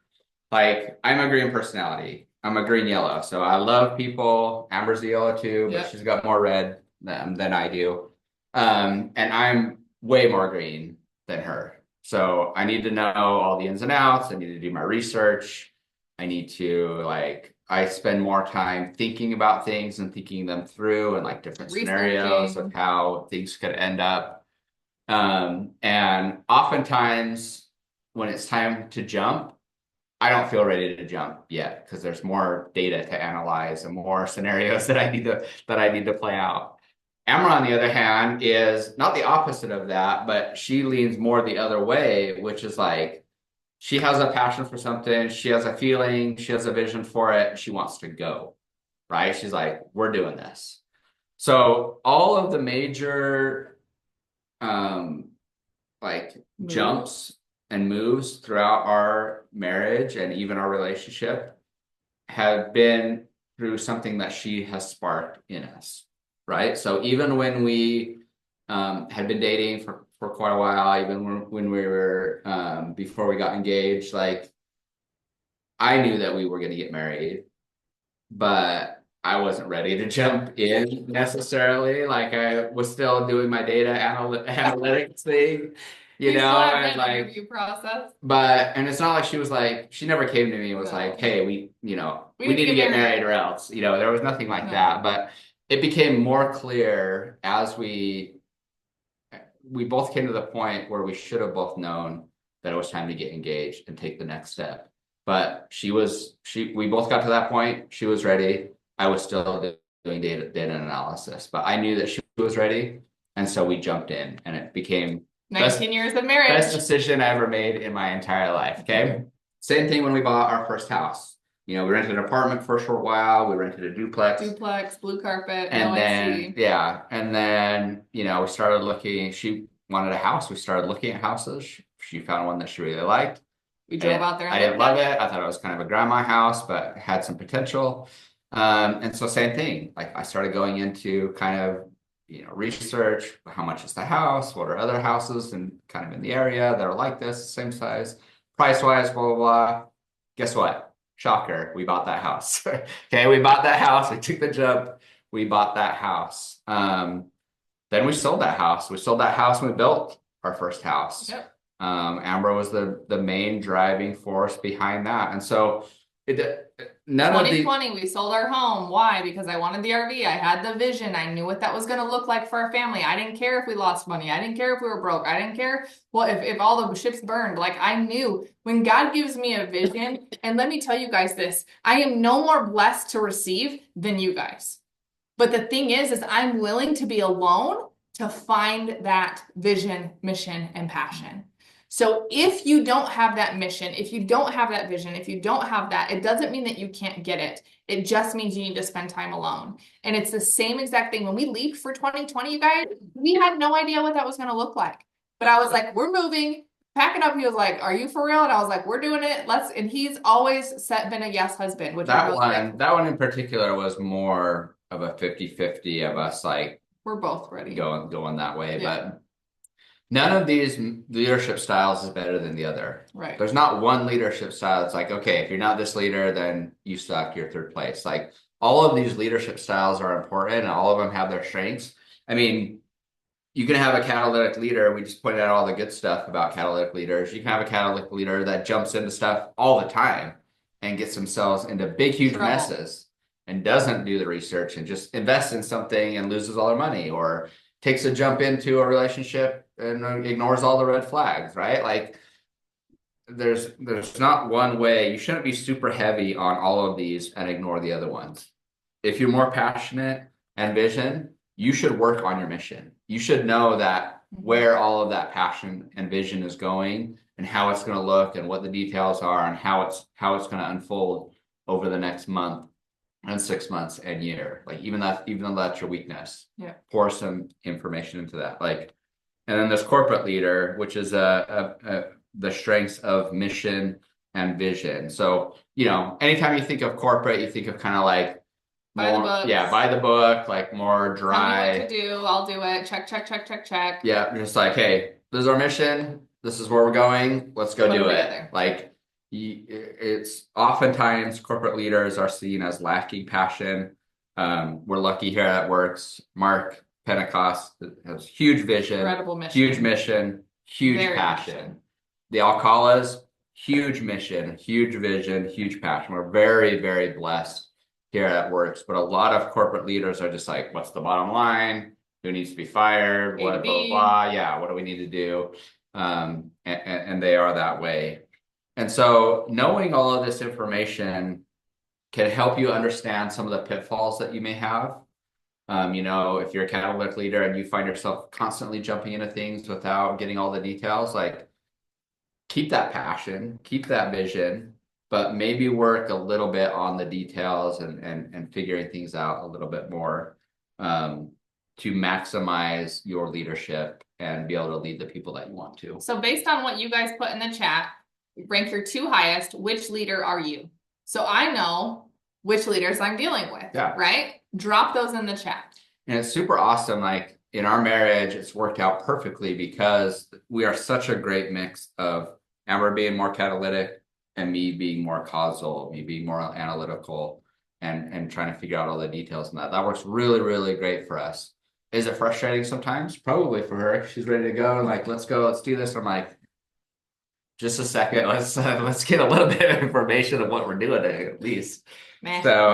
like I'm a green personality. I'm a green yellow. So I love people. Amber's the yellow too, but Yep. she's got more red than I do. And I'm way more green than her. So I need to know all the ins and outs. I need to do my research. I need to I spend more time thinking about things and thinking them through and like different scenarios of how things could end up. And oftentimes when it's time to jump, I don't feel ready to jump yet because there's more data to analyze and more scenarios that I need to play out. Amber, on the other hand, is not the opposite of that, but she leans more the other way, which is like she has a passion for something, she has a feeling, she has a vision for it, she wants to go, right? She's like, we're doing this. So all of the major jumps and moves throughout our marriage and even our relationship have been through something that she has sparked in us, right? So even when we had been dating for quite a while, even when we were before we got engaged, like I knew that we were going to get married, but I wasn't ready to jump in necessarily. Like I was still doing my data analytics thing, you know, and like interview process. And it's not like she was like, she never came to me and was like, hey, we need to get married or else, there was nothing like that. But it became more clear as we both came to the point where we should have both known that it was time to get engaged and take the next step. But we both got to that point. She was ready. I was still doing data analysis, but I knew that she was ready. And so we jumped in and it became 19 years of marriage. Best decision I ever made in my entire life. Okay. Same thing when we bought our first house. We rented an apartment for a short while. We rented a duplex. Blue carpet, and then, we started looking. She wanted a house. We started looking at houses. She found one that she really liked. We drove out there. I didn't love it. I thought it was kind of a grandma house, but had some potential. And so same thing. Like I started going into kind of research, how much is the house, what are other houses and kind of in the area that are like this, same size, price wise, blah blah blah. Guess what? Shocker, we bought that house. Okay, we bought that house, we took the jump, we bought that house. Then we sold that house. And we built our first house. Yep. Amber was the main driving force behind that. And so 2020, we sold our home. Why? Because I wanted the RV. I had the vision. I knew what that was going to look like for our family. I didn't care if we lost money. I didn't care if we were broke. I didn't care if all the ships burned. Like I knew when God gives me a vision, and let me tell you guys this, I am no more blessed to receive than you guys. But the thing is I'm willing to be alone to find that vision, mission, and passion. So if you don't have that mission, if you don't have that vision, if you don't have that, it doesn't mean that you can't get it. It just means you need to spend time alone. And it's the same exact thing. When we leaped for 2020, you guys, we had no idea what that was going to look like. But I was like, we're moving, pack it up. He was like, are you for real? And I was like, we're doing it. And he's always been a yes husband. Which that one in particular was more of a 50-50 of us like, we're both ready going that way. Yeah. But None of these leadership styles is better than the other. Right. There's not one leadership style. It's like, okay, if you're not this leader, then you suck, you're third place. Like all of these leadership styles are important and all of them have their strengths. I mean, you can have a catalytic leader. We just pointed out all the good stuff about catalytic leaders. You can have a catalytic leader that jumps into stuff all the time and gets themselves into big, huge Trouble. messes and doesn't do the research and just invests in something and loses all their money, or takes a jump into a relationship and ignores all the red flags, right? Like there's not one way. You shouldn't be super heavy on all of these and ignore the other ones. If you're more passionate and vision, you should work on your mission. You should know that where all of that passion and vision is going and how it's going to look and what the details are and how it's going to unfold over the next month and 6 months and year. Like even though that's your weakness, Yeah. pour some information into that. Like, and then there's corporate leader, which is the strengths of mission and vision. So, anytime you think of corporate, you think of kind of like By the more, books. yeah, by the book, like more Tell me dry. what to do. I'll do it. Check, check, check, check, check. Yeah, just like, hey, this is our mission. This is where we're going. Let's go Put do it it. together. Like, it's oftentimes corporate leaders are seen as lacking passion. We're lucky here at Works. Mark Pentecost has huge vision, Incredible mission. huge mission, huge Very passion. passion. The Alcalas, huge mission, huge vision, huge passion. We're very, very blessed here at Works, but a lot of corporate leaders are just like, what's the bottom line? Who needs to be fired? What, blah, blah, blah. Yeah, what do we need to do? And they are that way. And so knowing all of this information can help you understand some of the pitfalls that you may have. If you're a catalytic leader and you find yourself constantly jumping into things without getting all the details, like keep that passion, keep that vision, but maybe work a little bit on the details and figuring things out a little bit more to maximize your leadership and be able to lead the people that you want to. So based on what you guys put in the chat, rank your 2 highest. Which leader are you? So I know which leaders I'm dealing with, right? Drop those in the chat. And it's super awesome. Like in our marriage, it's worked out perfectly because we are such a great mix of Amber being more catalytic and me being more causal, me being more analytical and trying to figure out all the details and that. That works really, really great for us. Is it frustrating sometimes? Probably for her. She's ready to go and like, let's go, let's do this. I'm like, just a second, let's get a little bit of information of what we're doing at least. So,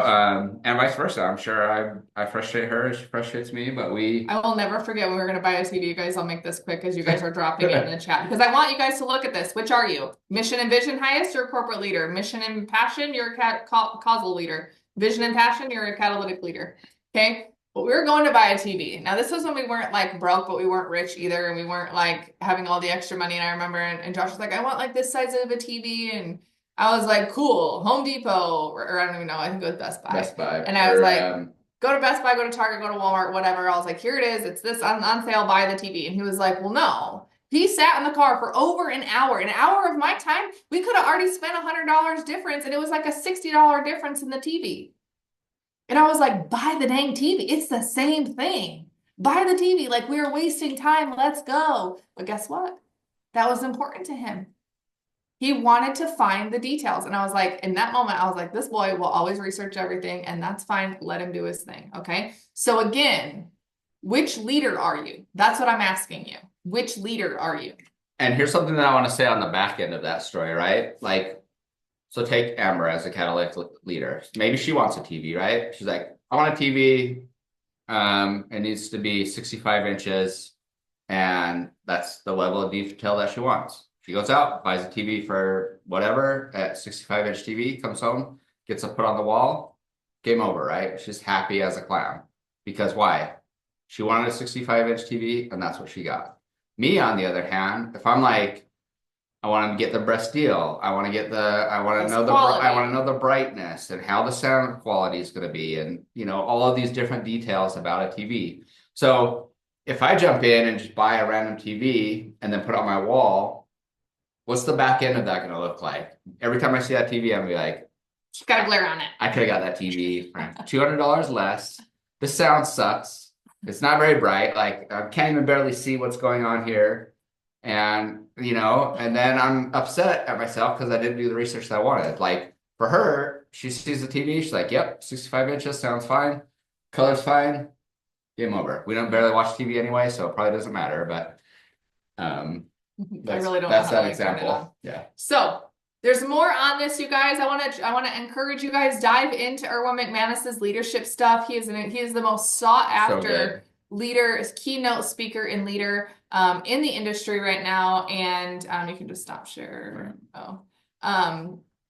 and vice versa. I'm sure I frustrate her, she frustrates me, but I will never forget when we were going to buy a TV, you guys. I'll make this quick as you guys are dropping it in the chat because I want you guys to look at this. Which are you? Mission and vision highest, you're a corporate leader. Mission and passion, you're a causal leader. Vision and passion, you're a catalytic leader. Okay. But we were going to buy a TV. Now, this was when we weren't like broke, but we weren't rich either. And we weren't like having all the extra money. And I remember, and Josh was like, I want like this size of a TV. And I was like, cool, Home Depot, or I don't even know. I think it was Best Buy. Best Buy. And I was like, go to Best Buy, go to Target, go to Walmart, whatever. I was like, here it is. It's this on sale, buy the TV. And he was like, well, no. He sat in the car for over an hour of my time. We could have already spent $100 difference. And it was like a $60 difference in the TV. And I was like, buy the dang TV. It's the same thing. Buy the TV. Like, we were wasting time. Let's go. But guess what? That was important to him. He wanted to find the details. And I was like, in that moment, I was like, this boy will always research everything. And that's fine. Let him do his thing. Okay. So again, which leader are you? That's what I'm asking you. Which leader are you? And here's something that I want to say on the back end of that story, right? Like, so take Amber as a catalytic leader. Maybe she wants a TV, right? She's like, I want a TV. It needs to be 65 inches. And that's the level of detail that she wants. She goes out, buys a TV for whatever at 65-inch TV, comes home, gets it put on the wall. Game over, right? She's happy as a clown. Because why? She wanted a 65-inch TV and that's what she got. Me, on the other hand, if I'm like, I want to get the best deal. I want to know the brightness and how the sound quality is going to be, and all of these different details about a TV. So if I jump in and just buy a random TV and then put it on my wall, what's the back end of that going to look like? Every time I see that TV, I'm gonna be like, it's got a glare on it. I could have got that TV for $200 less. The sound sucks. It's not very bright. Like, I can't even barely see what's going on here. And, and then I'm upset at myself because I didn't do the research that I wanted. Like for her, she sees the TV, she's like, yep, 65 inches sounds fine. Color's fine. Game over. We don't barely watch TV anyway, so it probably doesn't matter. But I that's really don't know how that to like turn it on. example. Yeah. So there's more on this, you guys. I want to encourage you guys dive into Erwin McManus's leadership stuff. He is the most sought So good. after leader, keynote speaker and leader in the industry right now. And you can just stop share. Oh.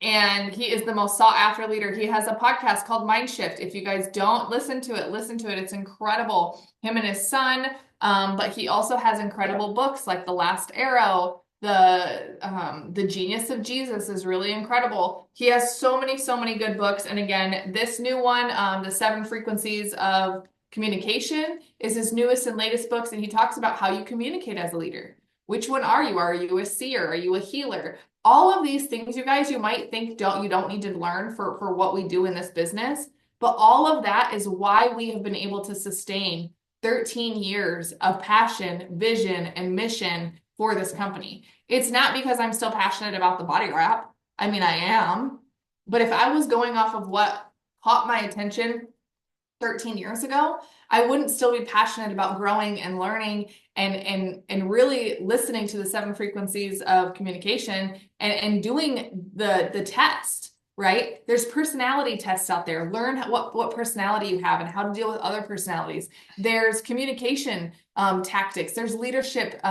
And he is the most sought after leader. He has a podcast called Mind Shift. If you guys don't listen to it, listen to it. It's incredible. Him and his son. But he also has incredible books like The Last Arrow. The Genius of Jesus is really incredible. He has so many good books. And again, this new one, The 7 Frequencies of Communication, is his newest and latest books. And he talks about how you communicate as a leader. Which one are you? Are you a seer? Are you a healer? All of these things, you guys, you might think you don't need to learn for what we do in this business. But all of that is why we have been able to sustain 13 years of passion, vision, and mission for this company. It's not because I'm still passionate about the body wrap. I mean, I am. But if I was going off of what caught my attention 13 years ago, I wouldn't still be passionate about growing and learning and really listening to the 7 frequencies of communication and doing the test, right? There's personality tests out there. Learn what personality you have and how to deal with other personalities. There's communication tactics. There's leadership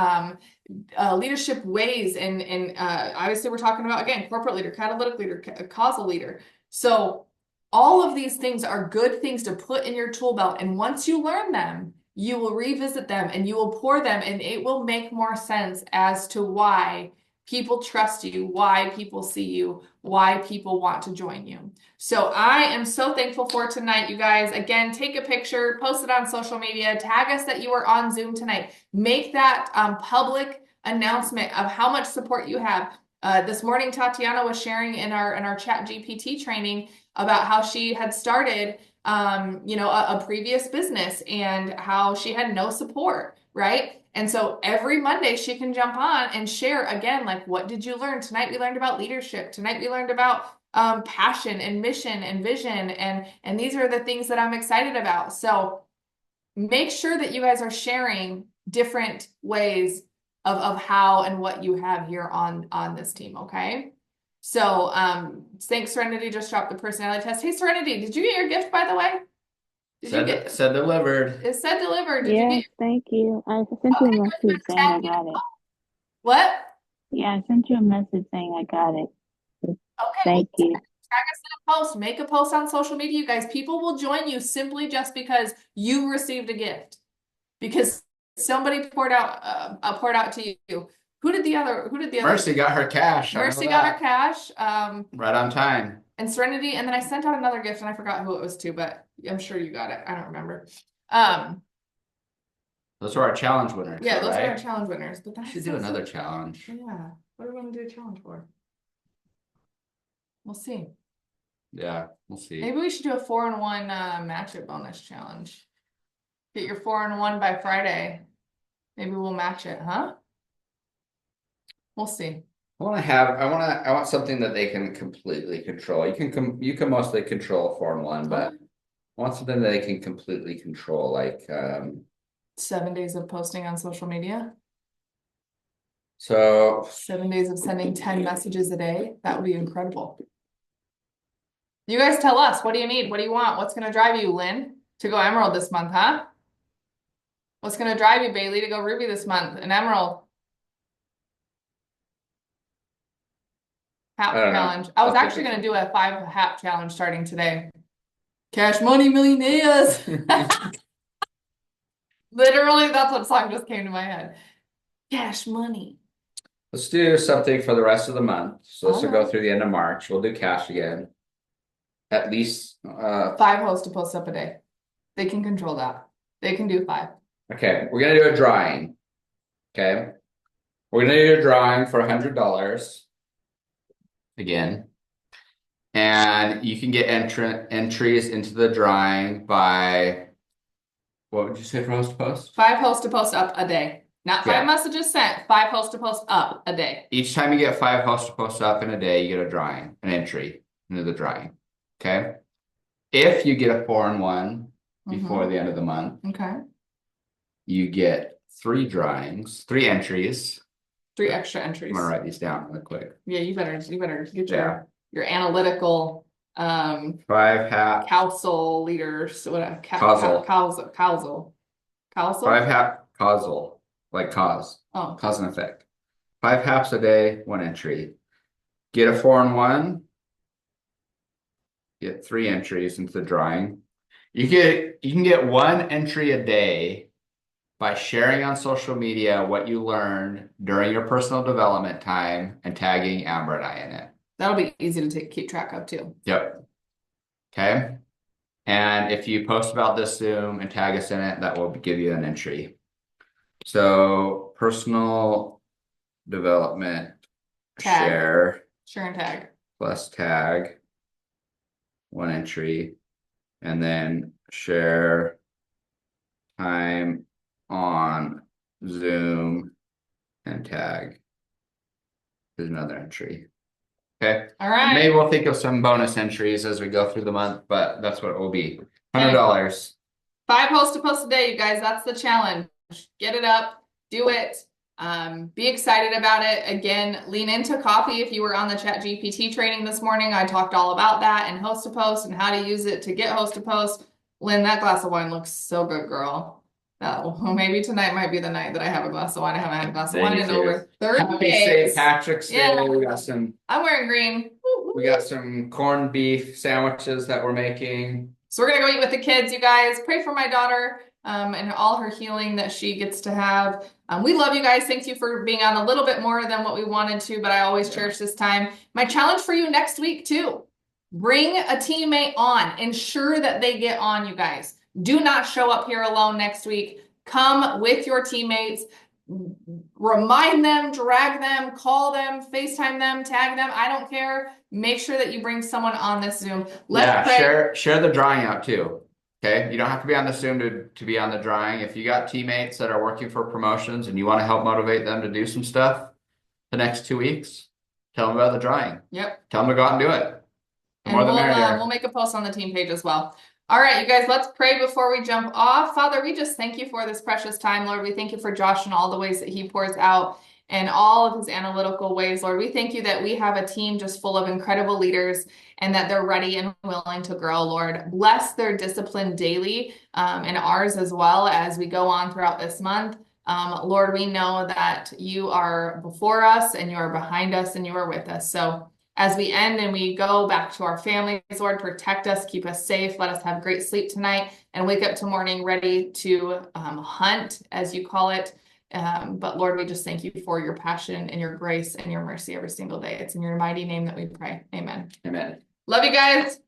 leadership ways, and obviously we're talking about, again, corporate leader, catalytic leader, causal leader. So all of these things are good things to put in your tool belt. And once you learn them, you will revisit them and you will pour them, and it will make more sense as to why people trust you, why people see you, why people want to join you. So I am so thankful for tonight, you guys. Again, take a picture, post it on social media, tag us that you are on Zoom tonight. Make that public announcement of how much support you have. This morning, Tatiana was sharing in our Chat GPT training about how she had started, a previous business and how she had no support, right? And so every Monday she can jump on and share again, like, what did you learn? Tonight we learned about leadership. Tonight we learned about passion and mission and vision. And these are the things that I'm excited about. So make sure that you guys are sharing different ways of how and what you have here on this team, okay? So thanks, Serenity just dropped the personality test. Hey, Serenity, did you get your gift, by the way? Said delivered. It said delivered. Did you Yes, get thank you. I sent you a okay, good. message saying I got it. What? Yeah, I sent you a message saying I got it. Okay, Thank well, you. tag us in a post. Make a post on social media, you guys. People will join you simply just because you received a gift. Because somebody poured out to you. Who did the other? Mercy got her cash. Mercy got her cash. Right on time. And Serenity, and then I sent out another gift and I forgot who it was to, but I'm sure you got it. I don't remember. Those are our challenge winners. Yeah, those right? are our challenge winners. But Should do another challenge. Yeah. What are we gonna do a challenge for? We'll see. Yeah, we'll see. Maybe we should do a 4-in-1 match it bonus challenge. Get your 4-in-1 by Friday. Maybe we'll match it, huh? We'll see. I want something that they can completely control. You can mostly control 4-in-1, but I want something that they can completely control, like 7 days of posting on social media. So 7 days of sending 10 messages a day. That would be incredible. You guys tell us, what do you need? What do you want? What's going to drive you, Lynn, to go Emerald this month, huh? What's going to drive you, Bailey, to go Ruby this month? An Emerald. Hat challenge. I was actually going to do a 5 hat challenge starting today. Cash money millionaires. Literally, that's what song just came to my head. Cash money. let's do something for the rest of the month. So this will go Alright. through the end of March. We'll do cash again. At least 5 hosts to post up a day. They can control that. They can do 5. okay, we're gonna do a drawing. Okay. We're gonna do a drawing for $100 again. And you can get entries into the drawing by what would you say for host to post? 5 hosts to post up a day. Not Yeah. 5 messages sent, 5 host to post up a day. Each time you get 5 host to post up in a day, you get a drawing, an entry into the drawing. Okay. If you get a 4 and 1 before the end of the month, Okay. you get 3 drawings, 3 entries. 3 extra I'm entries. gonna write these down really quick. Yeah, you better get Yeah. your analytical 5 hat, council leaders, whatever. Causal. Causal. 5 hat causal, like cause Oh, and effect. 5 haps a day, 1 entry. Get a 4 and 1, get 3 entries into the drawing. You can get 1 entry a day by sharing on social media what you learned during your personal development time and tagging Amber and I in it. that'll be easy to keep track of too. Yep. Okay. And if you post about this Zoom and tag us in it, that will give you an entry. So personal development Tag. share and tag. plus tag, 1 entry, and then share time on Zoom and tag is another entry. Okay. All right. Maybe we'll think of some bonus entries as we go through the month, but that's what it will be. $100. 5 host to post a day, you guys. That's the challenge. Get it up, do it. Be excited about it. Again, lean into coffee. If you were on the Chat GPT training this morning, I talked all about that and host to post and how to use it to get host to post. Lynn, that glass of wine looks so good, girl. Oh, maybe tonight might be the night that I have a glass of wine. I haven't had a glass of wine in over 30 Happy days. St. Patrick's Day. Yeah. We got some. I'm wearing green. We got some corned beef sandwiches that we're making. So we're gonna go eat with the kids, you guys. Pray for my daughter and all her healing that she gets to have. We love you guys. Thank you for being on a little bit more than what we wanted to, but I always cherish this time. My challenge for you next week too. Bring a teammate on. Ensure that they get on, you guys. Do not show up here alone next week. Come with your teammates. Remind them, drag them, call them, FaceTime them, tag them. I don't care. Make sure that you bring someone on this Zoom. Let's pray. Share the drawing out too. Okay. You don't have to be on the Zoom to be on the drawing. If you got teammates that are working for promotions and you want to help motivate them to do some stuff the next 2 weeks, tell them about the drawing. Yep. Tell them to go out and do it. And we'll make a post on the team page as well. All right, you guys, let's pray before we jump off. Father, we just thank you for this precious time, Lord. We thank you for Josh and all the ways that he pours out and all of his analytical ways, Lord. We thank you that we have a team just full of incredible leaders and that they're ready and willing to grow, Lord. Bless their discipline daily and ours as well as we go on throughout this month. Lord, we know that you are before us and you are behind us and you are with us. So as we end and we go back to our families, Lord, protect us, keep us safe. Let us have great sleep tonight and wake up tomorrow morning ready to hunt, as you call it. But Lord, we just thank you for your passion and your grace and your mercy every single day. It's in your mighty name that we pray. Amen. Amen. Love you guys.